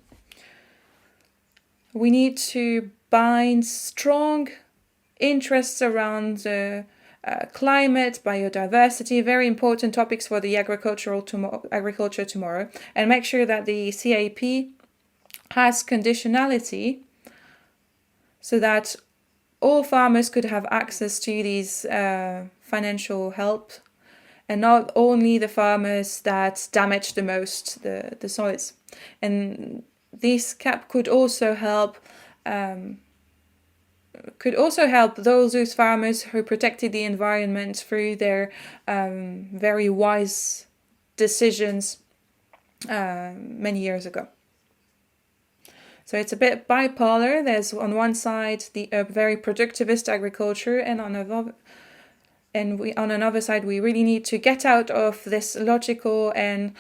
We need to bind strong interests around climate, biodiversity, very important topics for the agriculture tomorrow, and make sure that the CAP has conditionality so that all farmers could have access to these financial help, and not only the farmers that damage the most the soils. And this cap could also help those farmers who protected the environment through their very wise decisions many years ago. So it's a bit bipolar. There's on one side the very productivist agriculture, and on another side we really need to get out of this logical and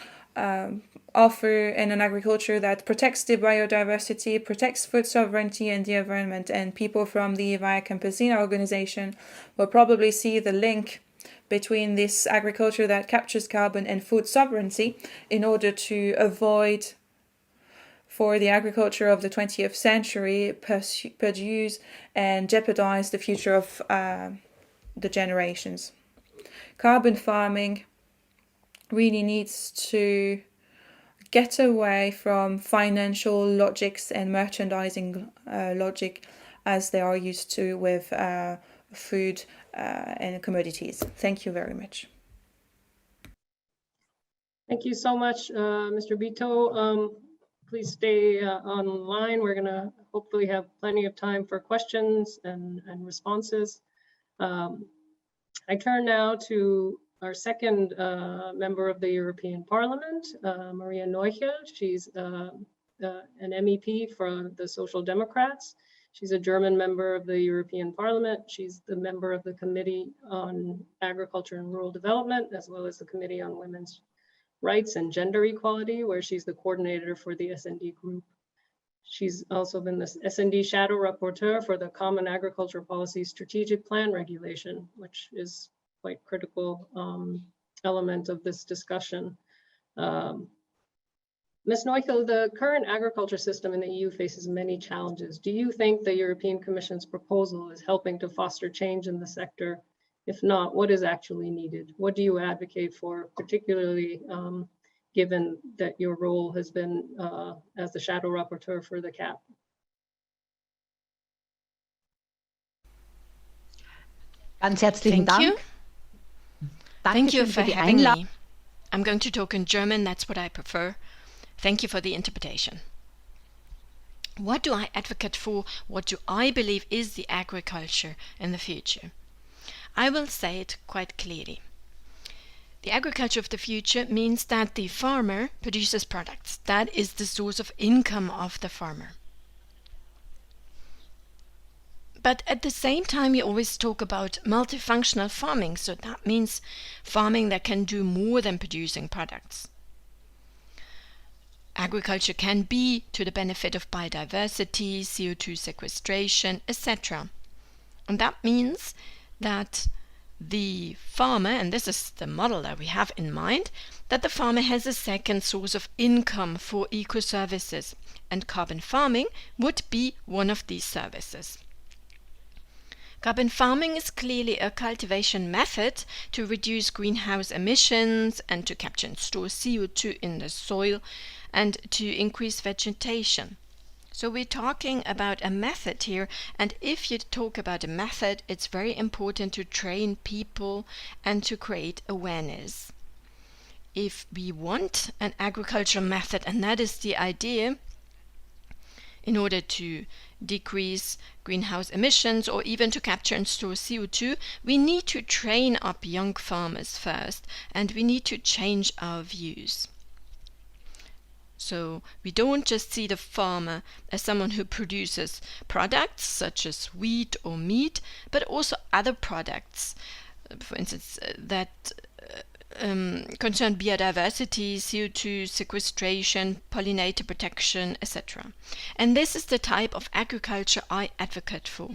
offer in an agriculture that protects the biodiversity, protects food sovereignty and the environment. And people from the Via Campesina organization will probably see the link between this agriculture that captures carbon and food sovereignty in order to avoid, for the agriculture of the 20th century, produce and jeopardize the future of the generations. Carbon farming really needs to get away from financial logics and merchandising logic as they are used to with food and commodities. Thank you very much. Thank you so much, Mr. Bito. Please stay online. We're going to hopefully have plenty of time for questions and responses. I turn now to our second member of the European Parliament, Maria Neuchel. She's an MEP for the Social Democrats. She's a German member of the European Parliament. She's the member of the Committee on Agriculture and Rural Development, as well as the Committee on Women's Rights and Gender Equality, where she's the coordinator for the S&D group. She's also been the S&D Shadow Rapporteur for the Common Agriculture Policy Strategic Plan Regulation, which is quite critical element of this discussion. Ms. Neuchel, the current agriculture system in the EU faces many challenges. Do you think the European Commission's proposal is helping to foster change in the sector? If not, what is actually needed? What do you advocate for, particularly given that your role has been as the Shadow Rapporteur for the CAP? Ganz herzlichen Dank. Thank you for having me. I'm going to talk in German, that's what I prefer. Thank you for the interpretation. What do I advocate for? What do I believe is the agriculture in the future? I will say it quite clearly. The agriculture of the future means that the farmer produces products. That is the source of income of the farmer. But at the same time, we always talk about multifunctional farming. So that means farming that can do more than producing products. Agriculture can be to the benefit of biodiversity, CO2 sequestration, etc. And that means that the farmer, and this is the model that we have in mind, that the farmer has a second source of income for eco-services, and carbon farming would be one of these services. Carbon farming is clearly a cultivation method to reduce greenhouse emissions and to capture and store CO2 in the soil and to increase vegetation. So we're talking about a method here, and if you talk about a method, it's very important to train people and to create awareness. If we want an agricultural method, and that is the idea, in order to decrease greenhouse emissions or even to capture and store CO2, we need to train up young farmers first, and we need to change our views. So we don't just see the farmer as someone who produces products such as wheat or meat, but also other products, for instance, that concern biodiversity, CO2 sequestration, pollinator protection, etc. And this is the type of agriculture I advocate for.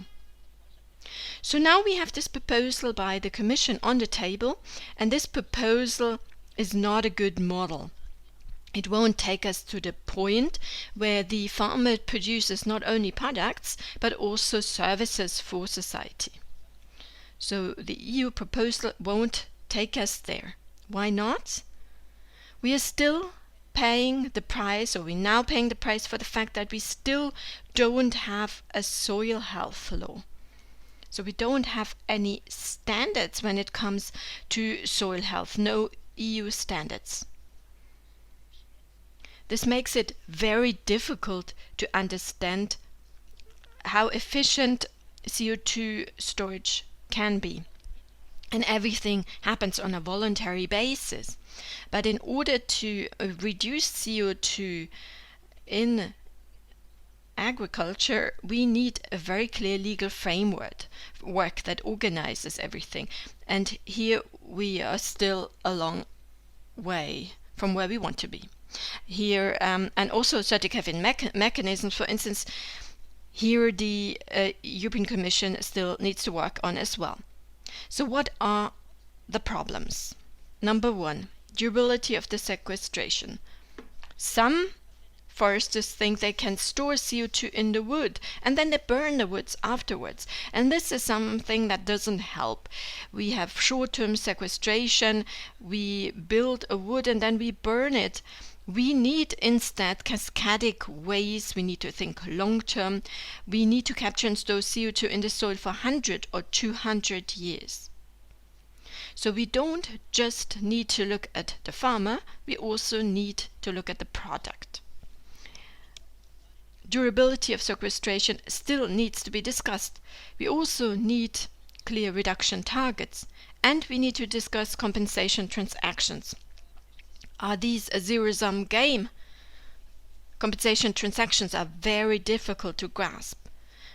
So now we have this proposal by the Commission on the table, and this proposal is not a good model. It won't take us to the point where the farmer produces not only products, but also services for society. So the EU proposal won't take us there. Why not? We are still paying the price, or we're now paying the price for the fact that we still don't have a soil health law. So we don't have any standards when it comes to soil health, no EU standards. This makes it very difficult to understand how efficient CO2 storage can be. And everything happens on a voluntary basis. But in order to reduce CO2 in agriculture, we need a very clear legal framework that organizes everything. And here we are still a long way from where we want to be. Here, and also certification mechanisms, for instance, here the European Commission still needs to work on as well. So what are the problems? Number one, durability of the sequestration. Some foresters think they can store CO2 in the wood and then they burn the woods afterwards. And this is something that doesn't help. We have short-term sequestration, we build a wood and then we burn it. We need instead cascadic ways. We need to think long-term. We need to capture and store CO2 in the soil for 100 or 200 years. So we don't just need to look at the farmer, we also need to look at the product. Durability of sequestration still needs to be discussed. We also need clear reduction targets, and we need to discuss compensation transactions. Are these a zero-sum game? Compensation transactions are very difficult to grasp.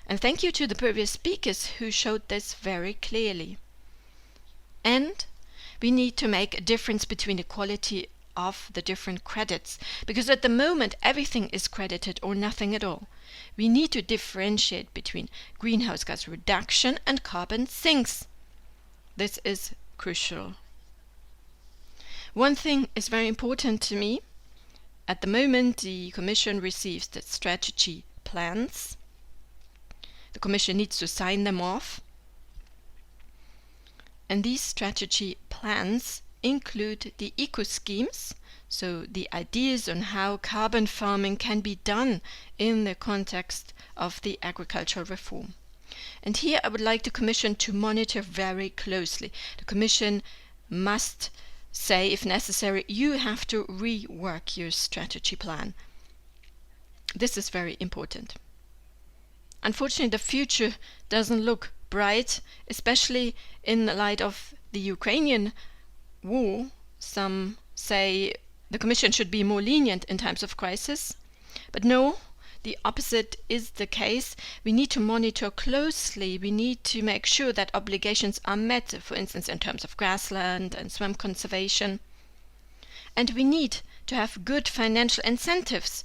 And thank you to the previous speakers who showed this very clearly. And we need to make a difference between the quality of the different credits, because at the moment everything is credited or nothing at all. We need to differentiate between greenhouse gas reduction and carbon sinks. This is crucial. One thing is very important to me. At the moment, the Commission receives the strategy plans. The Commission needs to sign them off. And these strategy plans include the eco-schemes, so the ideas on how carbon farming can be done in the context of the agricultural reform. And here I would like the Commission to monitor very closely. The Commission must say, if necessary, you have to rework your strategy plan. This is very important. Unfortunately, the future doesn't look bright, especially in the light of the Ukrainian war. Some say the Commission should be more lenient in times of crisis. But no, the opposite is the case. We need to monitor closely. We need to make sure that obligations are met, for instance, in terms of grassland and swamp conservation. And we need to have good financial incentives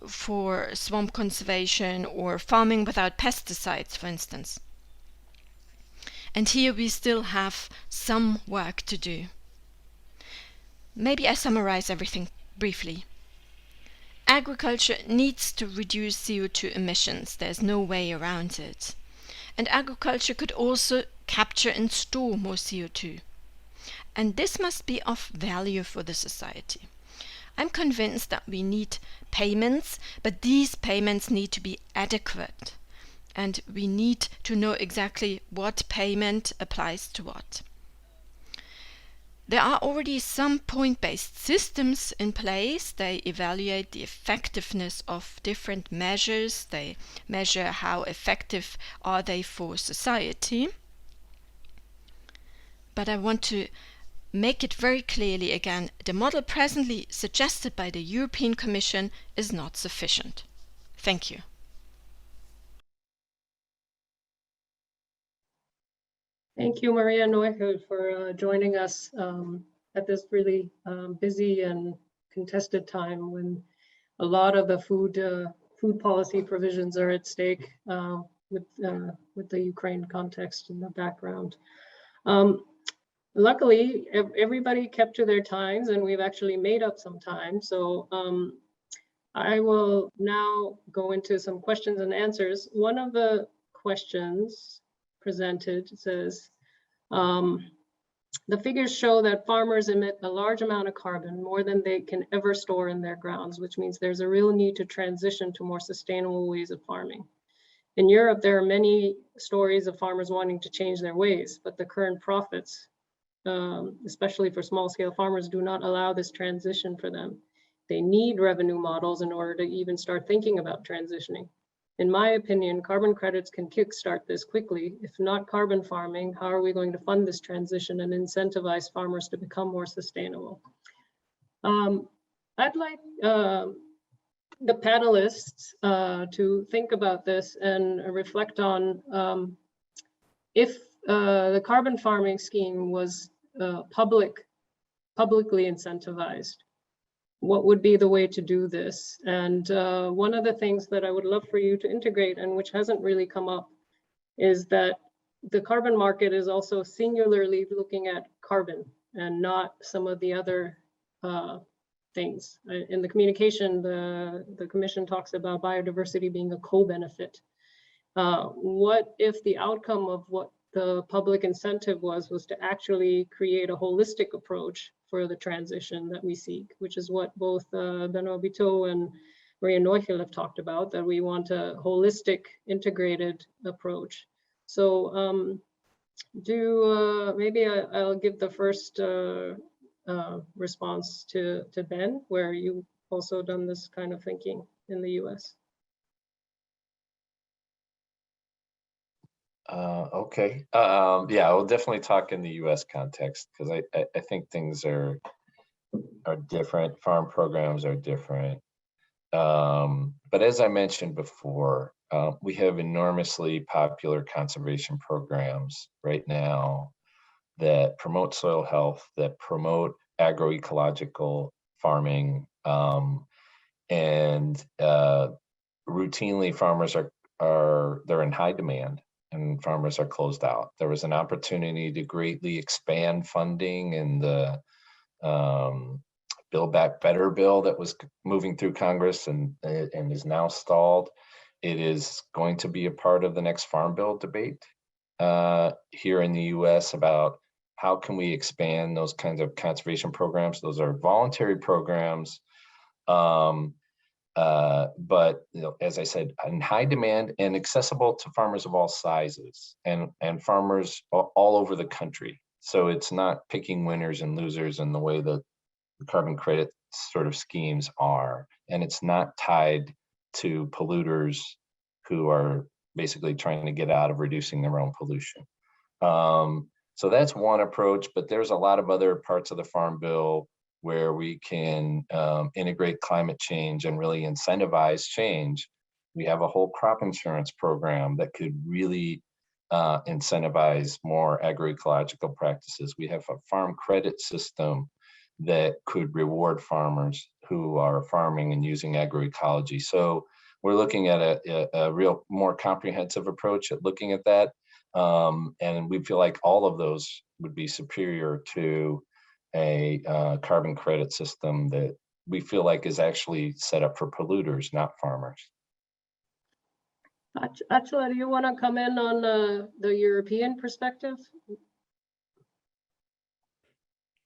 for swamp conservation or farming without pesticides, for instance. And here we still have some work to do. Maybe I summarize everything briefly. Agriculture needs to reduce CO2 emissions. There's no way around it. And agriculture could also capture and store more CO2. And this must be of value for the society. I'm convinced that we need payments, but these payments need to be adequate. And we need to know exactly what payment applies to what. There are already some point-based systems in place. They evaluate the effectiveness of different measures. They measure how effective are they for society. But I want to make it very clearly again, the model presently suggested by the European Commission is not sufficient. Thank you. Thank you, Maria Neuchel, for joining us at this really busy and contested time when a lot of the food policy provisions are at stake with the Ukraine context in the background. Luckily, everybody kept to their times, and we've actually made up some time. So I will now go into some questions and answers. One of the questions presented says, the figures show that farmers emit a large amount of carbon, more than they can ever store in their grounds, which means there's a real need to transition to more sustainable ways of farming. In Europe, there are many stories of farmers wanting to change their ways, but the current profits, especially for small-scale farmers, do not allow this transition for them. They need revenue models in order to even start thinking about transitioning. In my opinion, carbon credits can kickstart this quickly. If not carbon farming, how are we going to fund this transition and incentivize farmers to become more sustainable? I'd like the panelists to think about this and reflect on if the carbon farming scheme was publicly incentivized, what would be the way to do this? And one of the things that I would love for you to integrate, and which hasn't really come up, is that the carbon market is also singularly looking at carbon and not some of the other things. In the communication, the Commission talks about biodiversity being a co-benefit. What if the outcome of what the public incentive was to actually create a holistic approach for the transition that we seek, which is what both Benoit Biteau and Maria Neuchel have talked about, that we want a holistic, integrated approach. So maybe I'll give the first response to Ben, where you've also done this kind of thinking in the US. Okay. Yeah, we'll definitely talk in the U.S. context, because I think things are different. Farm programs are different. But as I mentioned before, we have enormously popular conservation programs right now that promote soil health, that promote agroecological farming, and routinely farmers they're in high demand, and farmers are closed out. There was an opportunity to greatly expand funding in the Build Back Better bill that was moving through Congress and is now stalled. It is going to be a part of the next Farm Bill debate here in the US about how can we expand those kinds of conservation programs. Those are voluntary programs. But as I said, in high demand and accessible to farmers of all sizes and farmers all over the country. So it's not picking winners and losers in the way that the carbon credit sort of schemes are. And it's not tied to polluters who are basically trying to get out of reducing their own pollution. So that's one approach, but there's a lot of other parts of the Farm Bill where we can integrate climate change and really incentivize change. We have a whole crop insurance program that could really incentivize more agroecological practices. We have a farm credit system that could reward farmers who are farming and using agroecology. So we're looking at a real more comprehensive approach at looking at that. And we feel like all of those would be superior to a carbon credit system that we feel like is actually set up for polluters, not farmers. Attila, do you want to come in on the European perspective?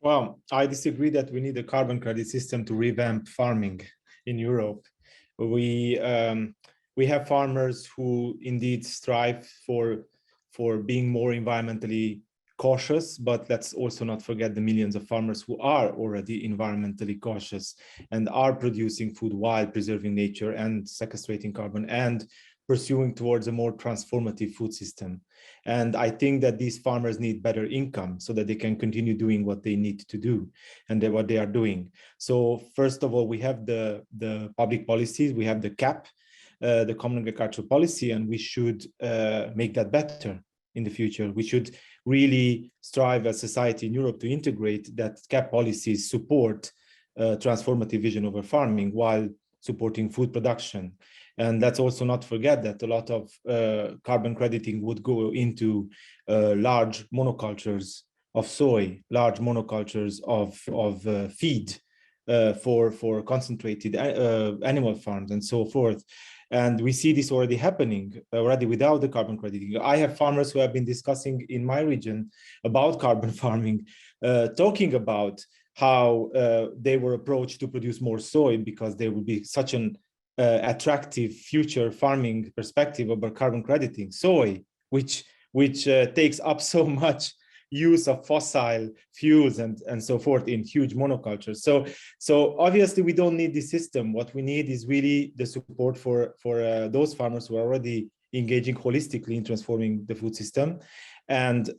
Well, I disagree that we need a carbon credit system to revamp farming in Europe. We have farmers who indeed strive for being more environmentally cautious, but let's also not forget the millions of farmers who are already environmentally cautious and are producing food while preserving nature and sequestrating carbon and pursuing towards a more transformative food system. And I think that these farmers need better income so that they can continue doing what they need to do and what they are doing. So first of all, we have the public policies, we have the CAP, the Common Agricultural Policy, and we should make that better. in the future. We should really strive as society in Europe to integrate that CAP policies support transformative vision over farming while supporting food production. And let's also not forget that a lot of carbon crediting would go into large monocultures of soy, large monocultures of feed for concentrated animal farms and so forth. And we see this already happening already without the carbon crediting. I have farmers who have been discussing in my region about carbon farming, talking about how they were approached to produce more soy because there would be such an attractive future farming perspective about carbon crediting soy, which takes up so much use of fossil fuels and so forth in huge monocultures. So obviously we don't need this system. What we need is really the support for those farmers who are already engaging holistically in transforming the food system. And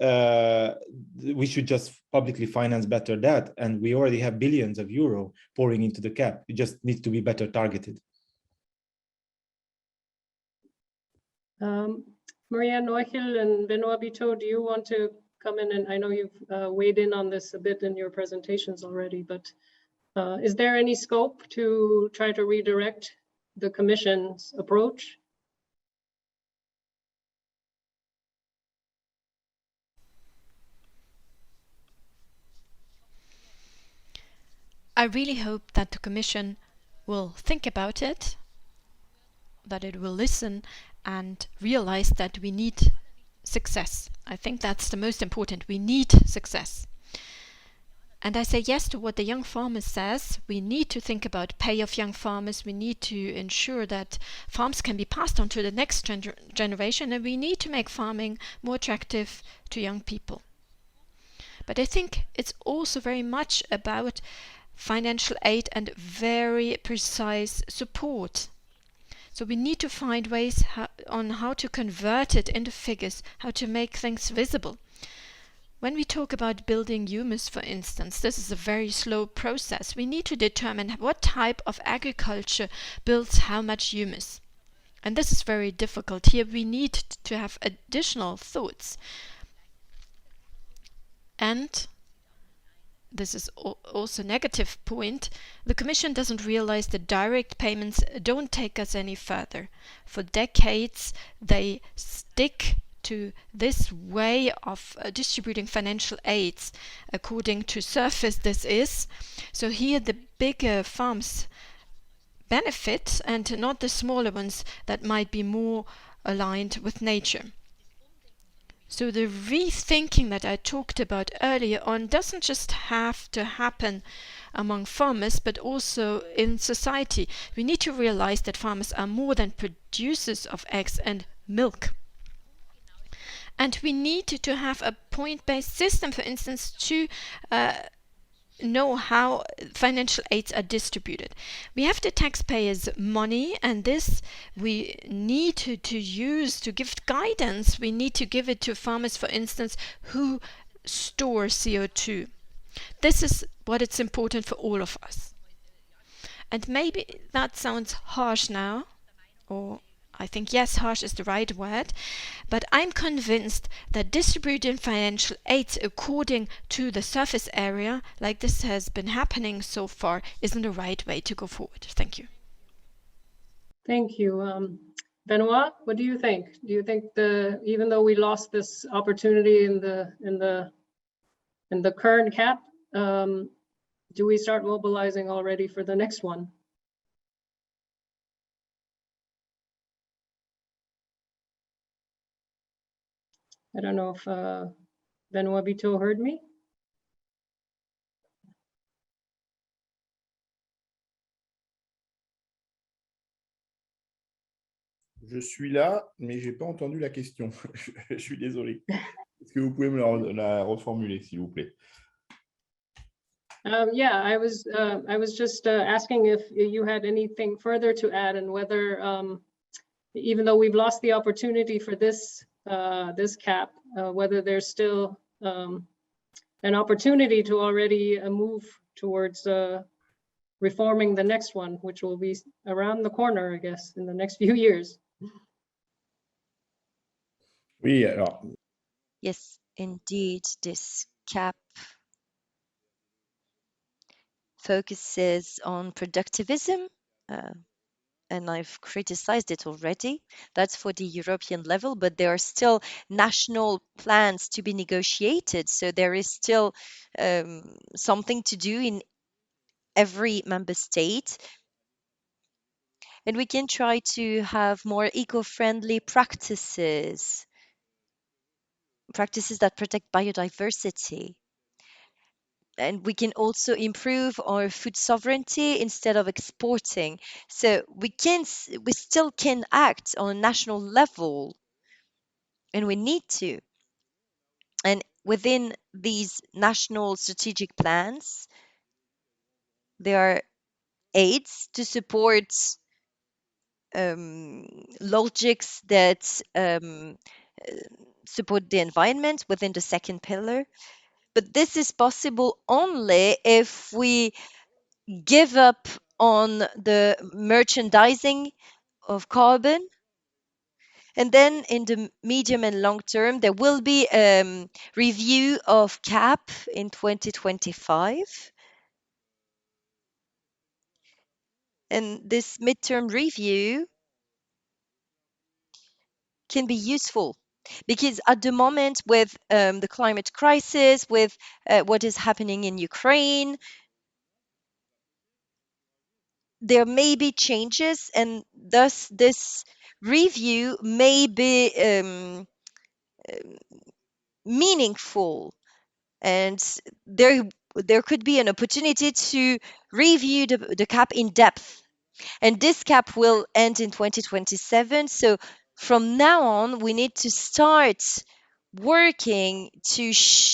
we should just publicly finance better that. And we already have billions of euro pouring into the CAP. It just needs to be better targeted. Maria Neuchel and Benoit Biteau, do you want to come in? And I know you've weighed in on this a bit in your presentations already, but is there any scope to try to redirect the Commission's approach? I really hope that the Commission will think about it, that it will listen and realize that we need success. I think that's the most important. We need success. And I say yes to what the young farmer says. We need to think about pay of young farmers. We need to ensure that farms can be passed on to the next generation, and we need to make farming more attractive to young people. But I think it's also very much about financial aid and very precise support. So we need to find ways on how to convert it into figures, how to make things visible. When we talk about building humus, for instance, this is a very slow process. We need to determine what type of agriculture builds how much humus. And this is very difficult. Here we need to have additional thoughts. And this is also a negative point. The Commission doesn't realize that direct payments don't take us any further. For decades, they stick to this way of distributing financial aids according to surface this is. So here the bigger farms benefit and not the smaller ones that might be more aligned with nature. So the rethinking that I talked about earlier on doesn't just have to happen among farmers, but also in society. We need to realize that farmers are more than producers of eggs and milk. And we need to have a point-based system, for instance, to know how financial aids are distributed. We have the taxpayers' money, and this we need to use to give guidance. We need to give it to farmers, for instance, who store CO2. This is what it's important for all of us. And maybe that sounds harsh now, or I think, yes, harsh is the right word, but I'm convinced that distributing financial aids according to the surface area, like this has been happening so far, isn't the right way to go forward. Thank you. Thank you. Benoit, what do you think? Do you think even though we lost this opportunity in the current CAP, do we start mobilizing already for the next one? I don't know if Benoit Biteau heard me. Je suis là, mais j'ai pas entendu la question. Je suis désolé. Est-ce que vous pouvez me la reformuler, s'il vous plaît? Yeah, I was just asking if you had anything further to add, and whether, even though we've lost the opportunity for this CAP, whether there's still an opportunity to already move towards reforming the next one, which will be around the corner, I guess, in the next few years. Oui, alors Yes, indeed, this cap focuses on productivism, and I've criticized it already. That's for the European level, but there are still national plans to be negotiated. So there is still something to do in every member state. And we can try to have more eco-friendly practices that protect biodiversity. And we can also improve our food sovereignty instead of exporting. So we still can act on a national level, and we need to. And within these national strategic plans, there are aids to support logics that support the environment within the second pillar. But this is possible only if we give up on the merchandising of carbon. And then in the medium and long term, there will be review of CAP in 2025. And this midterm review can be useful because at the moment with the climate crisis, with what is happening in Ukraine, there may be changes, and thus this review may be meaningful, and there could be an opportunity to review the cap in depth. And this cap will end in 2027. So from now on, we need to start working to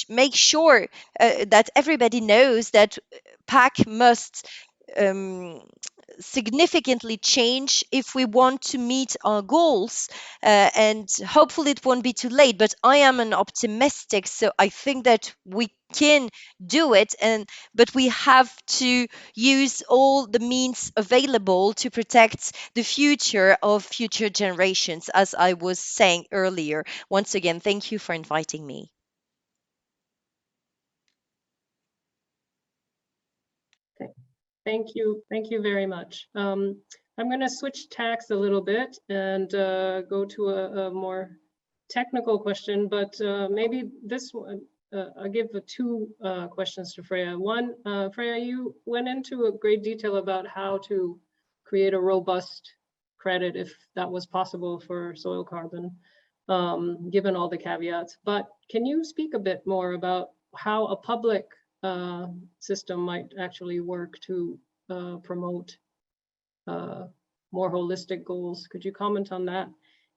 make sure that everybody knows that PAC must significantly change if we want to meet our goals, and hopefully it won't be too late. But I am an optimistic, so I think that we can do it, but we have to use all the means available to protect the future of future generations, as I was saying earlier. Once again, thank you for inviting me. Thank you very much. I'm going to switch tacks a little bit and go to a more technical question, but maybe this one, I'll give two questions to Freya. One, Freya, you went into a great detail about how to create a robust credit, if that was possible for soil carbon, given all the caveats. But can you speak a bit more about how a public system might actually work to promote more holistic goals? Could you comment on that?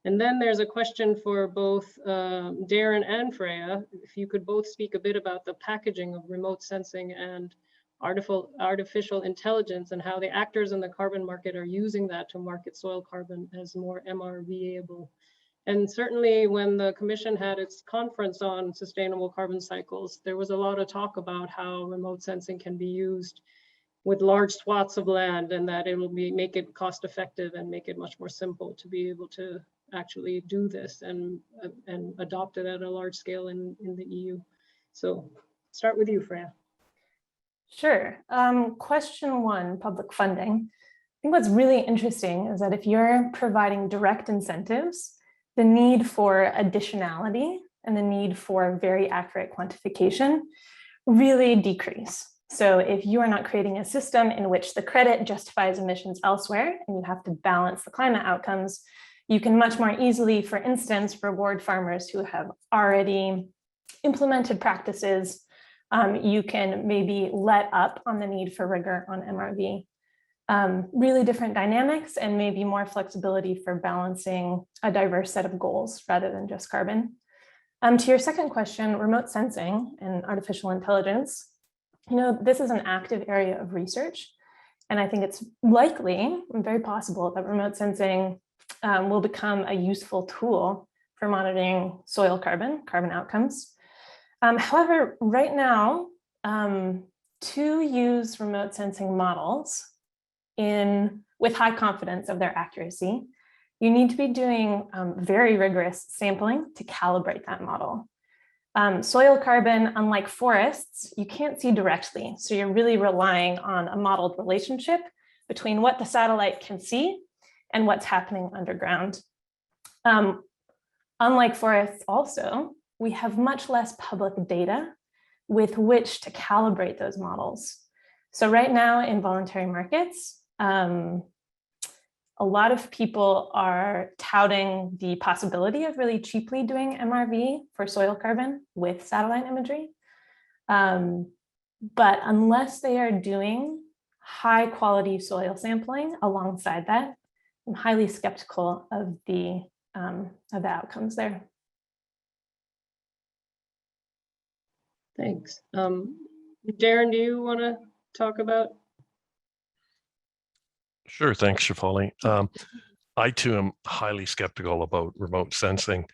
And then there's a question for both Darren and Freya. If you could both speak a bit about the packaging of remote sensing and artificial intelligence, and how the actors in the carbon market are using that to market soil carbon as more MRV-able. And certainly when the Commission had its conference on sustainable carbon cycles, there was a lot of talk about how remote sensing can be used with large swaths of land, and that it will make it cost effective and make it much more simple to be able to actually do this and adopt it at a large scale in the EU. So start with you, Freya. Sure. Question one, public funding. I think what's really interesting is that if you're providing direct incentives, the need for additionality and the need for very accurate quantification really decrease. So if you are not creating a system in which the credit justifies emissions elsewhere and you have to balance the climate outcomes, you can much more easily, for instance, reward farmers who have already implemented practices. You can maybe let up on the need for rigor on MRV. Really different dynamics and maybe more flexibility for balancing a diverse set of goals rather than just carbon. To your second question, remote sensing and artificial intelligence, this is an active area of research, and I think it's likely, very possible, that remote sensing will become a useful tool for monitoring soil carbon outcomes. However, right now, to use remote sensing models with high confidence of their accuracy, you need to be doing very rigorous sampling to calibrate that model. Soil carbon, unlike forests, you can't see directly. So you're really relying on a modeled relationship between what the satellite can see and what's happening underground. Unlike forests also, we have much less public data with which to calibrate those models. So right now in voluntary markets, a lot of people are touting the possibility of really cheaply doing MRV for soil carbon with satellite imagery. But unless they are doing high quality soil sampling alongside that, I'm highly skeptical of the outcomes there. Thanks. Darren, do you want to talk about? Sure, thanks, Shefali. I too am highly skeptical about remote sensing.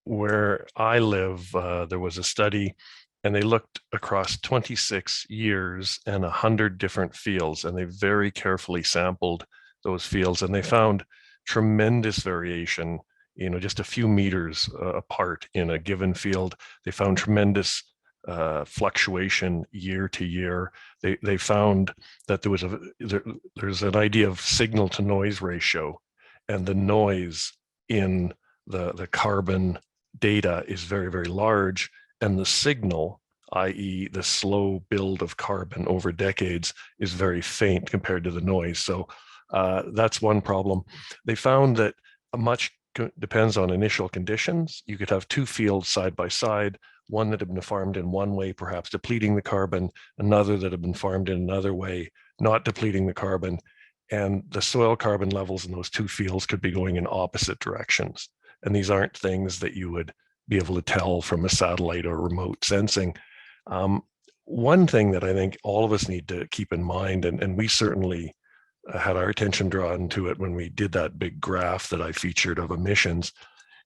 Where I live, there was a study and they looked across 26 years and 100 different fields, and they very carefully sampled those fields, and they found tremendous variation, just a few meters apart in a given field. They found tremendous fluctuation year to year. They found that there's an idea of signal to noise ratio, and the noise in the carbon data is very, very large, and the signal, i.e. the slow build of carbon over decades, is very faint compared to the noise. So that's one problem. They found that much depends on initial conditions. You could have two fields side by side, one that had been farmed in one way, perhaps depleting the carbon, another that had been farmed in another way, not depleting the carbon. And the soil carbon levels in those two fields could be going in opposite directions. And these aren't things that you would be able to tell from a satellite or remote sensing. One thing that I think all of us need to keep in mind, and we certainly had our attention drawn to it when we did that big graph that I featured of emissions,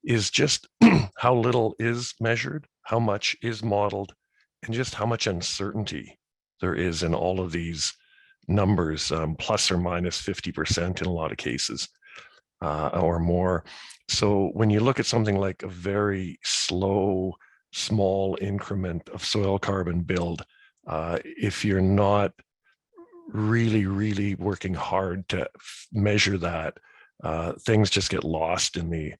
is just how little is measured, how much is modeled, and just how much uncertainty there is in all of these numbers, plus or minus 50% in a lot of cases, or more. So when you look at something like a very slow, small increment of soil carbon build, if you're not really, really working hard to measure that, things just get lost in the,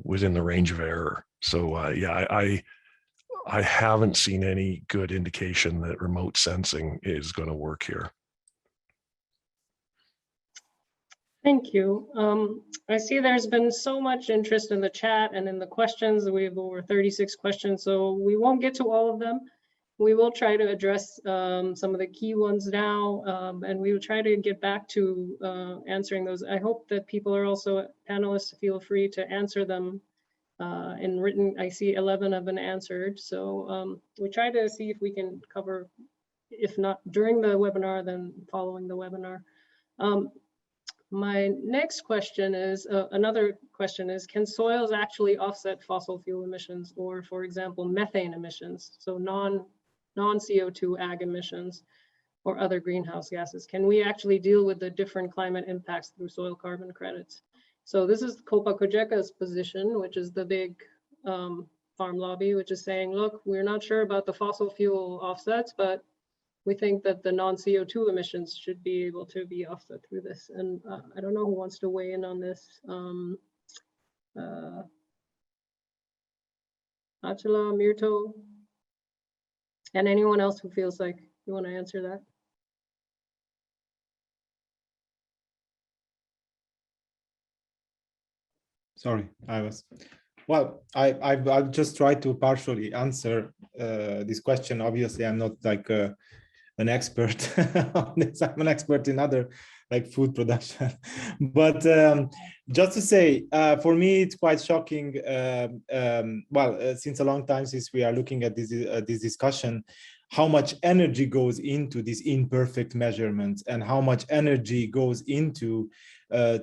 within the range of error. So yeah, I haven't seen any good indication that remote sensing is going to work here. Thank you. I see there's been so much interest in the chat and in the questions. We have over 36 questions, so we won't get to all of them. We will try to address some of the key ones now, and we will try to get back to answering those. I hope that people are also, panelists, feel free to answer them in written. I see 11 have been answered, so we try to see if we can cover, if not during the webinar, then following the webinar. My next question is, another question is, can soils actually offset fossil fuel emissions, or for example, methane emissions, so non-CO2 ag emissions or other greenhouse gases? Can we actually deal with the different climate impacts through soil carbon credits? So this is Copa Cogeca's position, which is the big farm lobby, which is saying, look, we're not sure about the fossil fuel offsets, but we think that the non-CO2 emissions should be able to be offset through this. And I don't know who wants to weigh in on this. Attila, Mirto, and anyone else who feels like you want to answer that. Sorry, I've just tried to partially answer this question. Obviously, I'm not like an expert on this. I'm an expert in other like food production. But just to say, for me, it's quite shocking. Since a long time, since we are looking at this discussion, how much energy goes into these imperfect measurements and how much energy goes into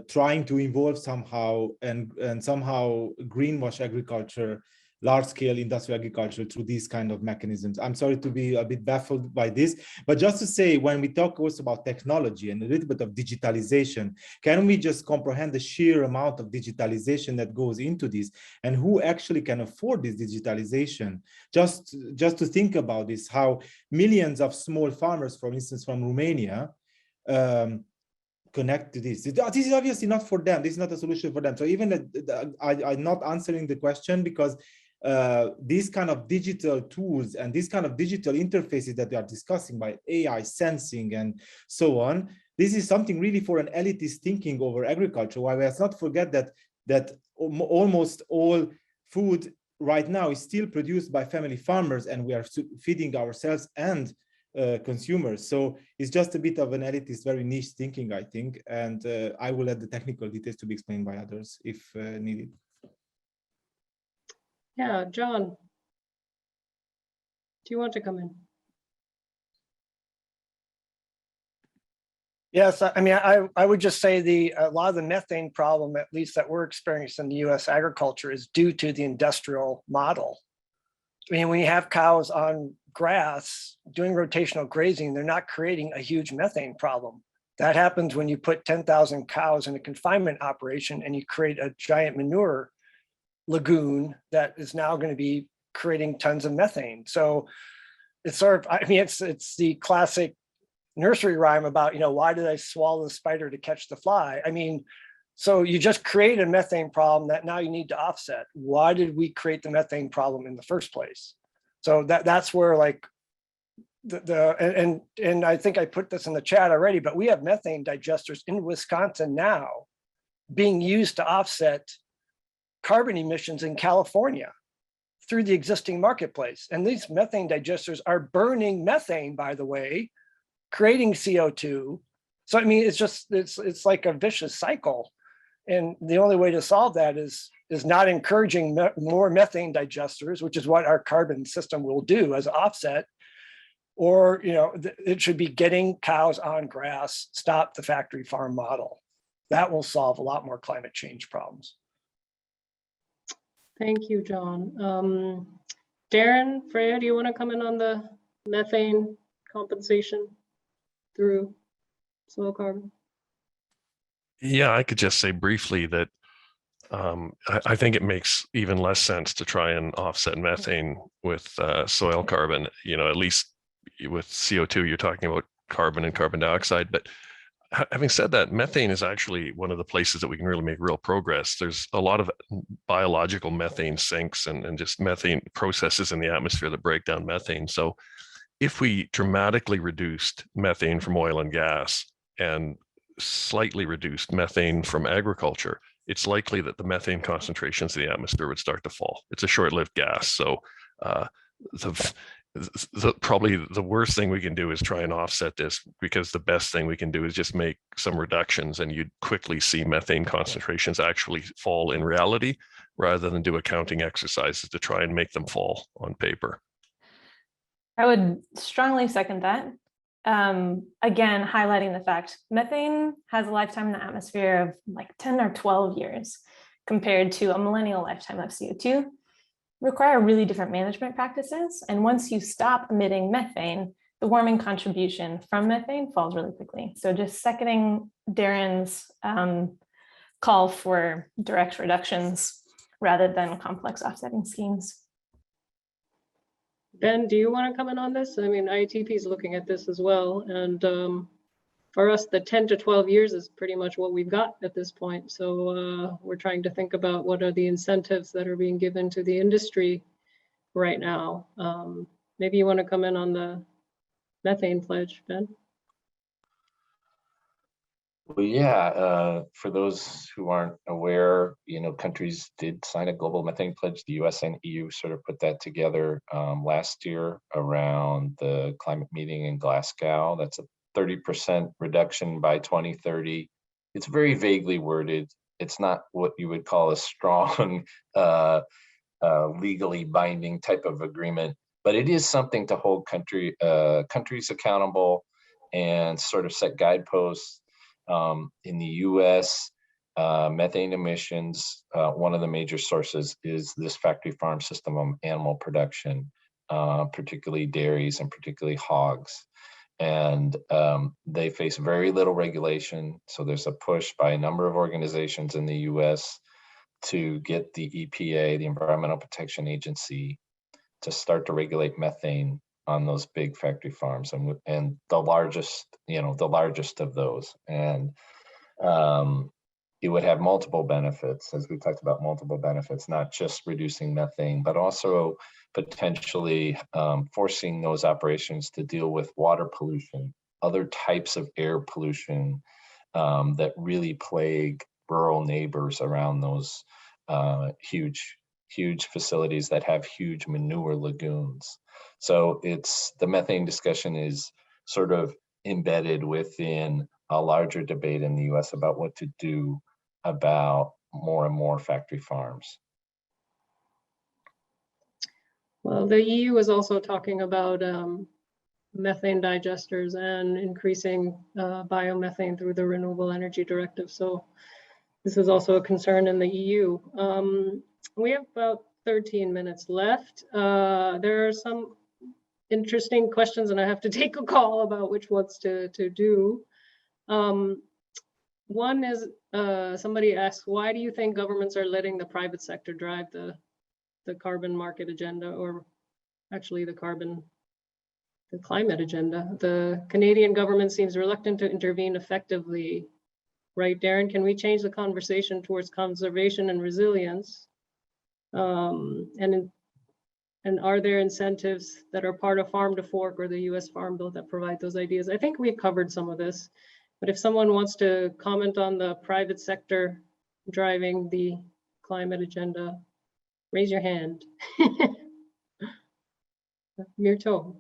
trying to involve somehow and somehow greenwash agriculture large-scale industrial agriculture through these kind of mechanisms. I'm sorry to be a bit baffled by this, but just to say, when we talk also about technology and a little bit of digitalization, can we just comprehend the sheer amount of digitalization that goes into this, and who actually can afford this digitalization? Just to think about this, how millions of small farmers, for instance, from Romania, connect to this. This is obviously not for them. This is not a solution for them. So even I'm not answering the question, because these kind of digital tools and these kind of digital interfaces that we are discussing by AI sensing and so on, this is something really for an elitist thinking over agriculture. Why let's not forget that almost all food right now is still produced by family farmers, and we are feeding ourselves and consumers. So it's just a bit of an elitist, very niche thinking, I think. And I will let the technical details to be explained by others if needed. Yeah, John, do you want to come in? Yes, I mean, I would just say a lot of the methane problem, at least that we're experiencing in the US agriculture, is due to the industrial model. I mean, when you have cows on grass doing rotational grazing, they're not creating a huge methane problem. That happens when you put 10,000 cows in a confinement operation and you create a giant manure lagoon that is now going to be creating tons of methane. So it's sort of, I mean, it's the classic nursery rhyme about, why did I swallow the spider to catch the fly? I mean, so you just create a methane problem that now you need to offset. Why did we create the methane problem in the first place? So that's where, like, and I think I put this in the chat already, but we have methane digesters in Wisconsin now being used to offset carbon emissions in California through the existing marketplace. And these methane digesters are burning methane, by the way, creating CO2. So, I mean, it's like a vicious cycle. And the only way to solve that is not encouraging more methane digesters, which is what our carbon system will do as an offset. Or, it should be getting cows on grass, stop the factory farm model. That will solve a lot more climate change problems. Thank you, John. Darren, Freya, do you want to come in on the methane compensation through soil carbon? Yeah, I could just say briefly that I think it makes even less sense to try and offset methane with soil carbon. At least with CO2, you're talking about carbon and carbon dioxide. But having said that, methane is actually one of the places that we can really make real progress. There's a lot of biological methane sinks and just methane processes in the atmosphere that break down methane. So if we dramatically reduced methane from oil and gas and slightly reduced methane from agriculture, it's likely that the methane concentrations in the atmosphere would start to fall. It's a short-lived gas. So probably the worst thing we can do is try and offset this, because the best thing we can do is just make some reductions, and you'd quickly see methane concentrations actually fall in reality, rather than do accounting exercises to try and make them fall on paper. I would strongly second that. Again, highlighting the fact methane has a lifetime in the atmosphere of like 10 or 12 years compared to a millennial lifetime of CO2. Require really different management practices. And once you stop emitting methane, the warming contribution from methane falls really quickly. So just seconding Darren's call for direct reductions rather than complex offsetting schemes. Ben, do you want to come in on this? I mean, IATP is looking at this as well. And for us, the 10 to 12 years is pretty much what we've got at this point. So we're trying to think about what are the incentives that are being given to the industry right now. Maybe you want to come in on the methane pledge, Ben? Well, yeah, for those who aren't aware, countries did sign a global methane pledge. The US and EU sort of put that together last year around the climate meeting in Glasgow. That's a 30% reduction by 2030. It's very vaguely worded. It's not what you would call a strong, legally binding type of agreement, but it is something to hold countries accountable and sort of set guideposts. In the US, methane emissions, one of the major sources is this factory farm system of animal production, particularly dairies and particularly hogs. And they face very little regulation. So there's a push by a number of organizations in the US to get the EPA, the Environmental Protection Agency, to start to regulate methane on those big factory farms, and the largest of those. And it would have multiple benefits, as we talked about, multiple benefits, not just reducing methane, but also potentially forcing those operations to deal with water pollution, other types of air pollution that really plague rural neighbors around those huge facilities that have huge manure lagoons. So the methane discussion is sort of embedded within a larger debate in the US about what to do about more and more factory farms. Well, the EU is also talking about methane digesters and increasing biomethane through the Renewable Energy Directive. So this is also a concern in the EU. We have about 13 minutes left. There are some interesting questions, and I have to take a call about which ones to do. One is somebody asks, why do you think governments are letting the private sector drive the carbon market agenda, or actually the climate agenda? The Canadian government seems reluctant to intervene effectively. Right, Darren, can we change the conversation towards conservation and resilience? And are there incentives that are part of Farm to Fork or the US Farm Bill that provide those ideas? I think we've covered some of this, but if someone wants to comment on the private sector driving the climate agenda, raise your hand. Mirto.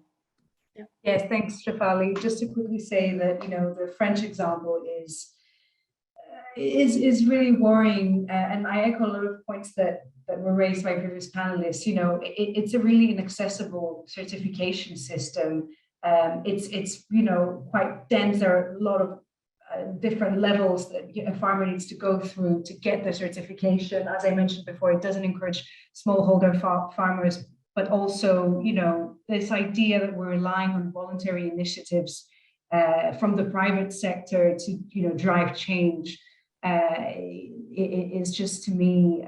Yeah. Yes, thanks, Shefali. Just to quickly say that, the French example is really worrying, and I echo a lot of points that were raised by previous panelists. It's a really inaccessible certification system. It's quite dense. There are a lot of different levels that a farmer needs to go through to get the certification. As I mentioned before, it doesn't encourage smallholder farmers, but also, this idea that we're relying on voluntary initiatives from the private sector to, drive change. It is just, to me,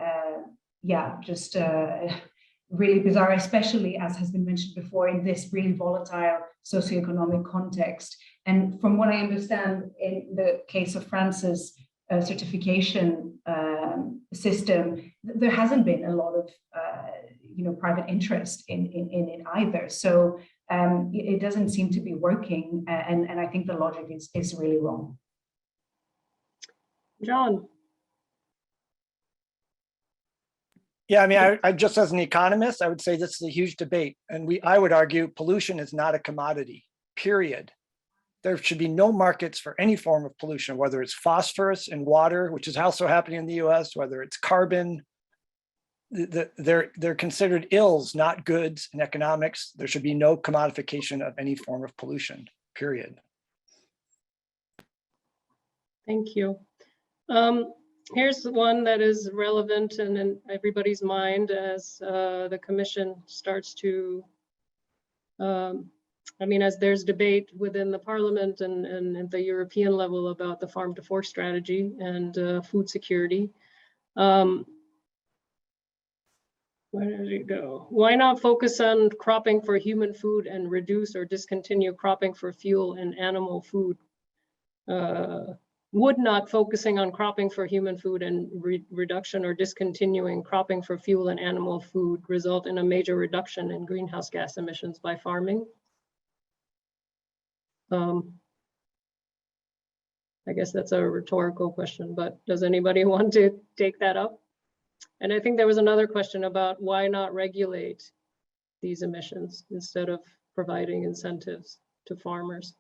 really bizarre, especially, as has been mentioned before, in this really volatile socioeconomic context. And from what I understand, in the case of France's certification system, there hasn't been a lot of private interest in it either. So it doesn't seem to be working, and I think the logic is really wrong. John. Yeah, I mean, I just as an economist, I would say this is a huge debate. And I would argue pollution is not a commodity, period. There should be no markets for any form of pollution, whether it's phosphorus in water, which is also happening in the US, whether it's carbon. They're considered ills, not goods in economics. There should be no commodification of any form of pollution, period. Thank you. Here's one that is relevant and in everybody's mind as the Commission starts to, as there's debate within the Parliament and at the European level about the Farm to Fork strategy and food security. Where did it go? Why not focus on cropping for human food and reduce or discontinue cropping for fuel and animal food? Would not focusing on cropping for human food and reduction or discontinuing cropping for fuel and animal food result in a major reduction in greenhouse gas emissions by farming? I guess that's a rhetorical question, but does anybody want to take that up? And I think there was another question about why not regulate these emissions instead of providing incentives to farmers.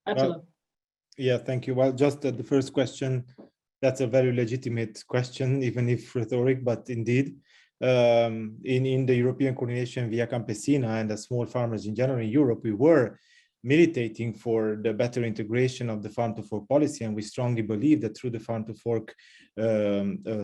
Attila. Yeah, thank you. Well, just the first question, that's a very legitimate question, even if rhetoric, but indeed, in the European coordination via Campesina and the small farmers in general in Europe, we were militating for the better integration of the farm to fork policy, and we strongly believe that through the farm to fork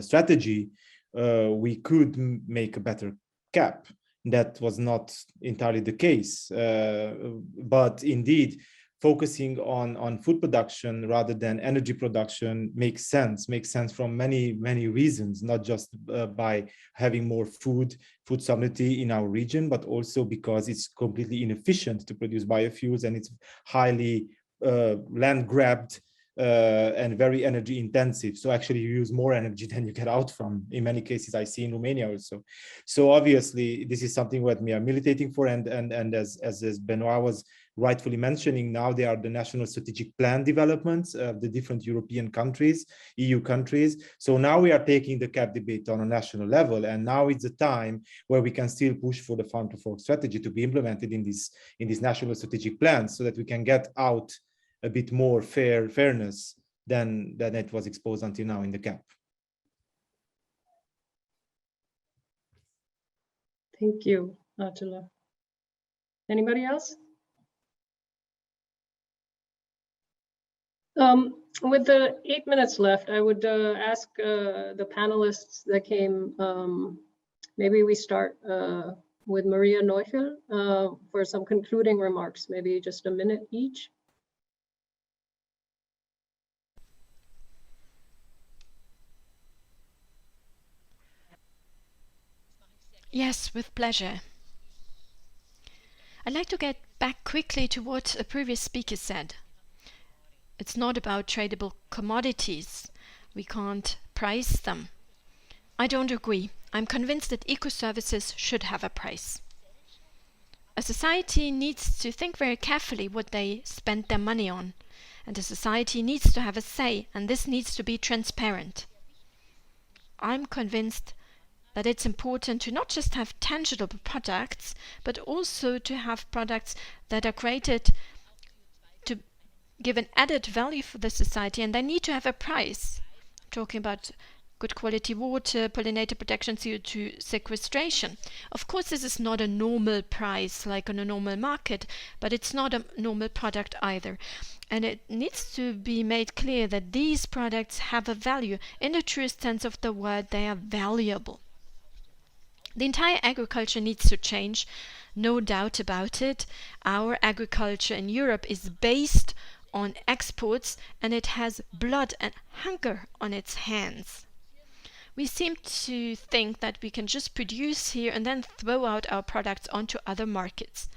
strategy, we could make a better CAP. That was not entirely the case, but indeed, focusing on food production rather than energy production makes sense from many reasons, not just by having more food sovereignty in our region, but also because it's completely inefficient to produce biofuels, and it's highly land grabbed and very energy intensive. So actually you use more energy than you get out from, in many cases I see in Romania also. So obviously this is something that we are militating for, and as Benoit was rightfully mentioning, now there are the national strategic plan developments of the different European countries, EU countries. So now we are taking the CAP debate on a national level, and now it's the time where we can still push for the farm to fork strategy to be implemented in these national strategic plans, so that we can get out a bit more fairness than it was exposed until now in the CAP. Thank you, Attila. Anybody else? With the 8 minutes left, I would ask the panelists that came, maybe we start with Maria Neufel for some concluding remarks, maybe just a minute each. Yes, with pleasure. I'd like to get back quickly to what a previous speaker said. It's not about tradable commodities. We can't price them. I don't agree. I'm convinced that eco-services should have a price. A society needs to think very carefully what they spend their money on, and a society needs to have a say, and this needs to be transparent. I'm convinced that it's important to not just have tangible products, but also to have products that are created to give an added value for the society, and they need to have a price. Talking about good quality water, pollinator protection, CO2 sequestration. Of course, this is not a normal price like on a normal market, but it's not a normal product either. And it needs to be made clear that these products have a value. In the truest sense of the word, they are valuable. The entire agriculture needs to change, no doubt about it. Our agriculture in Europe is based on exports, and it has blood and hunger on its hands. We seem to think that we can just produce here and then throw out our products onto other markets.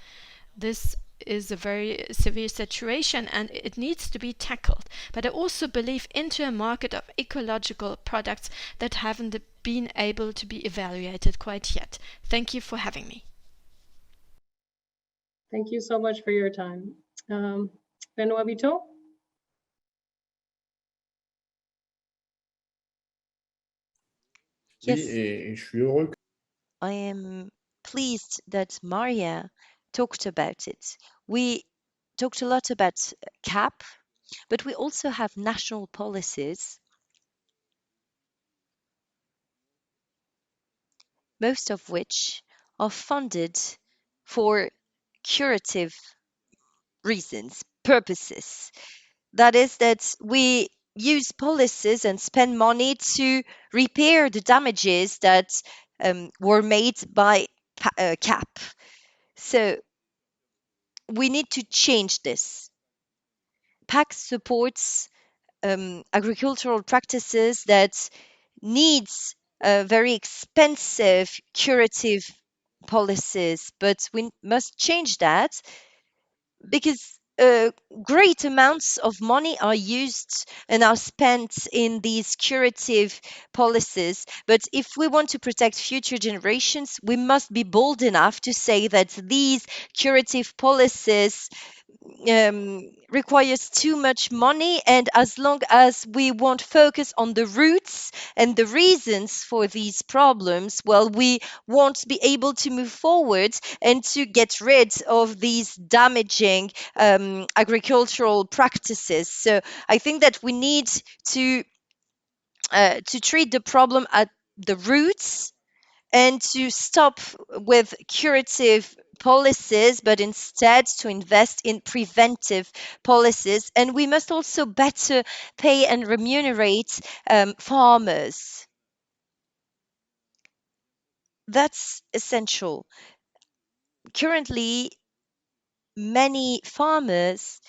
This is a very severe situation, and it needs to be tackled. But I also believe into a market of ecological products that haven't been able to be evaluated quite yet. Thank you for having me. Thank you so much for your time. Benoit Vito? Yes. I am pleased that Maria talked about it. We talked a lot about CAP, but we also have national policies, most of which are funded for curative reasons, purposes. That is, that we use policies and spend money to repair the damages that were made by CAP. So we need to change this. PAC supports agricultural practices that needs very expensive curative policies, but we must change that because great amounts of money are used and are spent in these curative policies. But if we want to protect future generations, we must be bold enough to say that these curative policies requires too much money, and as long as we won't focus on the roots and the reasons for these problems, well, we won't be able to move forward and to get rid of these damaging agricultural practices. So I think that we need to treat the problem at the roots and to stop with curative policies, but instead to invest in preventive policies. And we must also better pay and remunerate farmers. That's essential. Currently, many farmers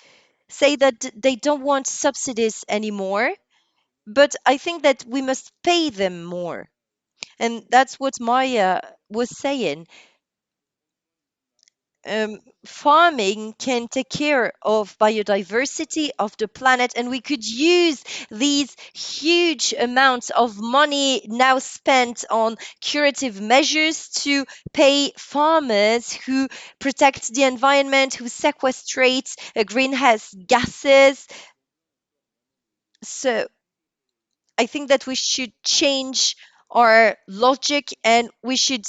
say that they don't want subsidies anymore, but I think that we must pay them more. And that's what Maya was saying. Farming can take care of biodiversity of the planet, and we could use these huge amounts of money now spent on curative measures to pay farmers who protect the environment, who sequestrate greenhouse gases. So I think that we should change our logic, and we should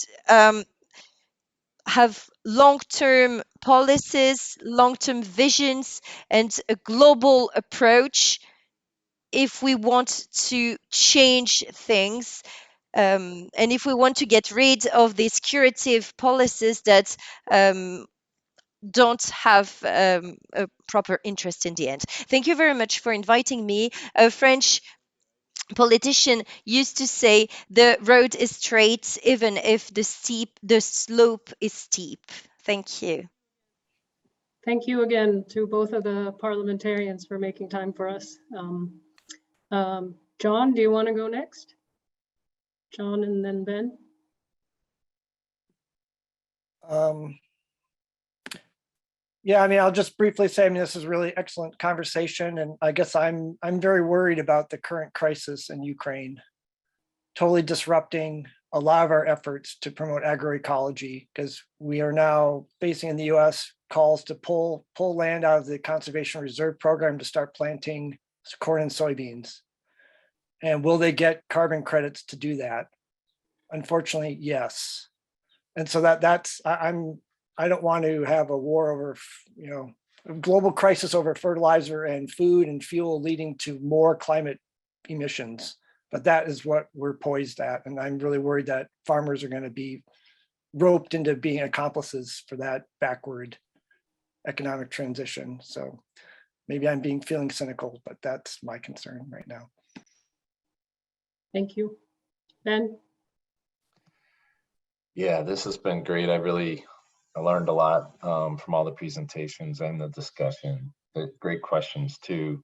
have long-term policies, long-term visions, and a global approach if we want to change things. And if we want to get rid of these curative policies that don't have a proper interest in the end. Thank you very much for inviting me. A French politician used to say the road is straight even if the slope is steep. Thank you. Thank you again to both of the parliamentarians for making time for us. John, do you want to go next? John and then Ben. Yeah, I mean, I'll just briefly say, I mean, this is a really excellent conversation, and I guess I'm very worried about the current crisis in Ukraine, totally disrupting a lot of our efforts to promote agroecology, because we are now facing in the US calls to pull land out of the Conservation Reserve Program to start planting corn and soybeans. And will they get carbon credits to do that? Unfortunately, yes. And so I don't want to have a war over, a global crisis over fertilizer and food and fuel leading to more climate emissions. But that is what we're poised at. And I'm really worried that farmers are going to be roped into being accomplices for that backward economic transition. So maybe I'm feeling cynical, but that's my concern right now. Thank you. Ben? Yeah, this has been great. I learned a lot from all the presentations and the discussion. Great questions too.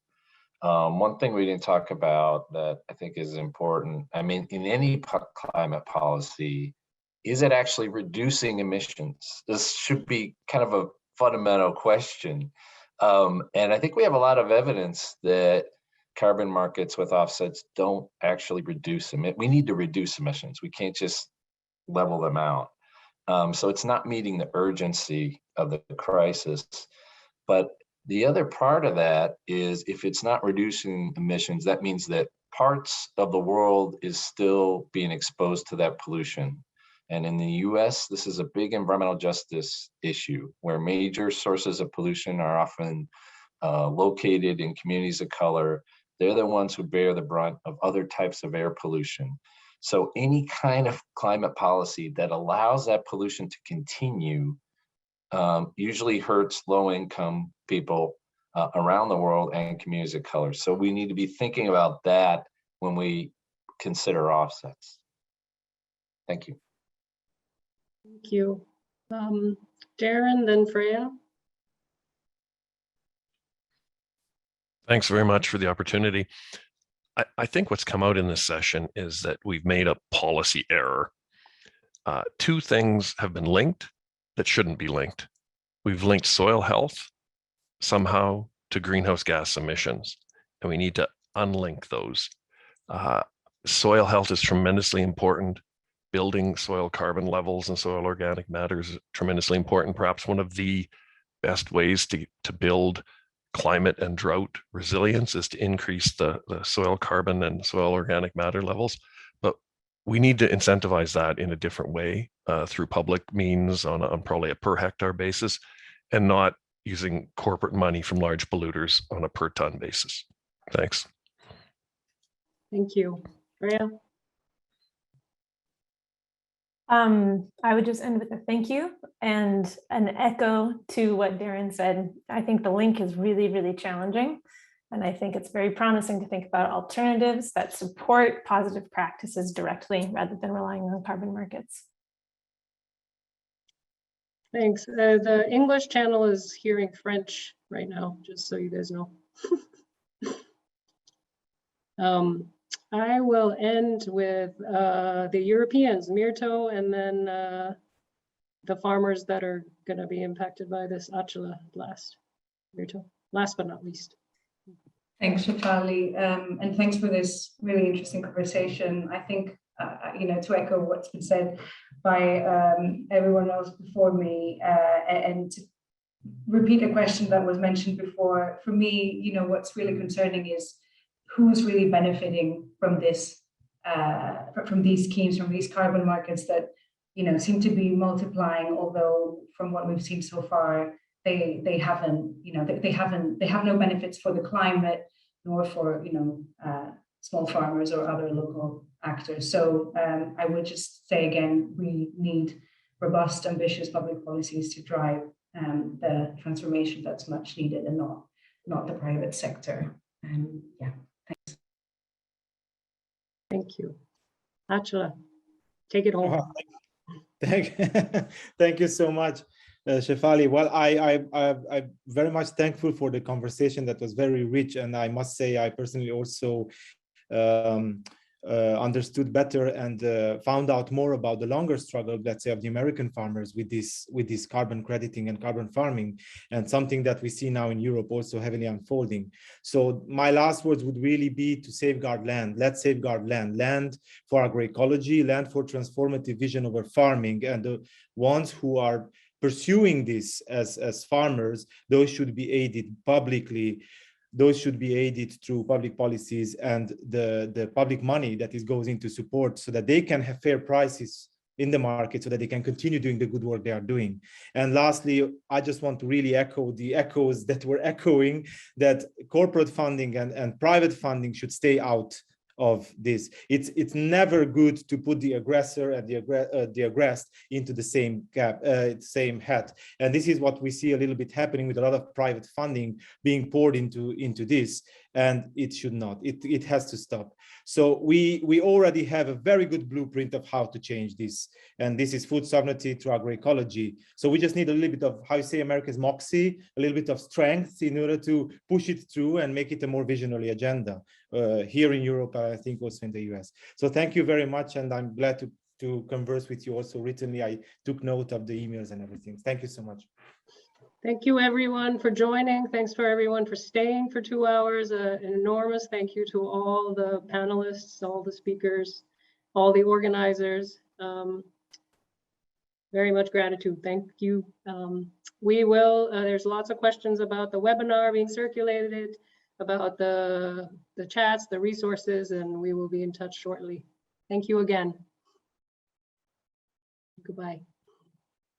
One thing we didn't talk about that I think is important, I mean, in any climate policy, is it actually reducing emissions? This should be kind of a fundamental question. And I think we have a lot of evidence that carbon markets with offsets don't actually reduce them. We need to reduce emissions. We can't just level them out. So it's not meeting the urgency of the crisis. But the other part of that is if it's not reducing emissions, that means that parts of the world is still being exposed to that pollution. And in the US, this is a big environmental justice issue where major sources of pollution are often located in communities of color. They're the ones who bear the brunt of other types of air pollution. So any kind of climate policy that allows that pollution to continue usually hurts low-income people around the world and communities of color. So we need to be thinking about that when we consider offsets. Thank you. Thank you. Darren, then Freya. Thanks very much for the opportunity. I think what's come out in this session is that we've made a policy error. Two things have been linked that shouldn't be linked. We've linked soil health somehow to greenhouse gas emissions, and we need to unlink those. Soil health is tremendously important. Building soil carbon levels and soil organic matter is tremendously important. Perhaps one of the best ways to build climate and drought resilience is to increase the soil carbon and soil organic matter levels. But we need to incentivize that in a different way through public means on probably a per hectare basis, and not using corporate money from large polluters on a per ton basis. Thanks. Thank you. Freya? I would just end with a thank you and an echo to what Darren said. I think the link is really, really challenging. And I think it's very promising to think about alternatives that support positive practices directly rather than relying on carbon markets. Thanks. The English channel is hearing French right now, just so you guys know. I will end with the Europeans, Mirto, and then the farmers that are going to be impacted by this Attila blast. Mirto, last but not least. Thanks, Shefali, and thanks for this really interesting conversation. I think, to echo what's been said by everyone else before me, and to repeat a question that was mentioned before, for me, what's really concerning is who's really benefiting from this, from these schemes, from these carbon markets that, seem to be multiplying, although from what we've seen so far, they haven't, they have no benefits for the climate, nor for, small farmers or other local actors. So I would just say again, we need robust, ambitious public policies to drive the transformation that's much needed, and not the private sector. Yeah, thanks. Thank you. Attila, take it home. Thank you so much, Shefali. Well, I'm very much thankful for the conversation that was very rich, and I must say I personally also understood better and found out more about the longer struggle, let's say, of the American farmers with this carbon crediting and carbon farming, and something that we see now in Europe also heavily unfolding. So my last words would really be to safeguard land. Let's safeguard land for agroecology, land for transformative vision over farming, and the ones who are pursuing this as farmers, those should be aided publicly. Those should be aided through public policies and the public money that goes into support, so that they can have fair prices in the market, so that they can continue doing the good work they are doing. And lastly, I just want to really echo the echoes that were echoing, that corporate funding and private funding should stay out of this. It's never good to put the aggressor and the aggressed into the same hat. And this is what we see a little bit happening with a lot of private funding being poured into this, and it should not. It has to stop. So we already have a very good blueprint of how to change this, and this is food sovereignty through agroecology. So we just need a little bit of, how you say, America's moxie, a little bit of strength in order to push it through and make it a more visionary agenda here in Europe, I think also in the US. So thank you very much, and I'm glad to converse with you also writtenly. I took note of the emails and everything. Thank you so much. Thank you everyone for joining. Thanks for everyone for staying for 2 hours. An enormous thank you to all the panelists, all the speakers, all the organizers. Very much gratitude. Thank you. We will, there's lots of questions about the webinar being circulated, about the chats, the resources, and we will be in touch shortly. Thank you again. Goodbye.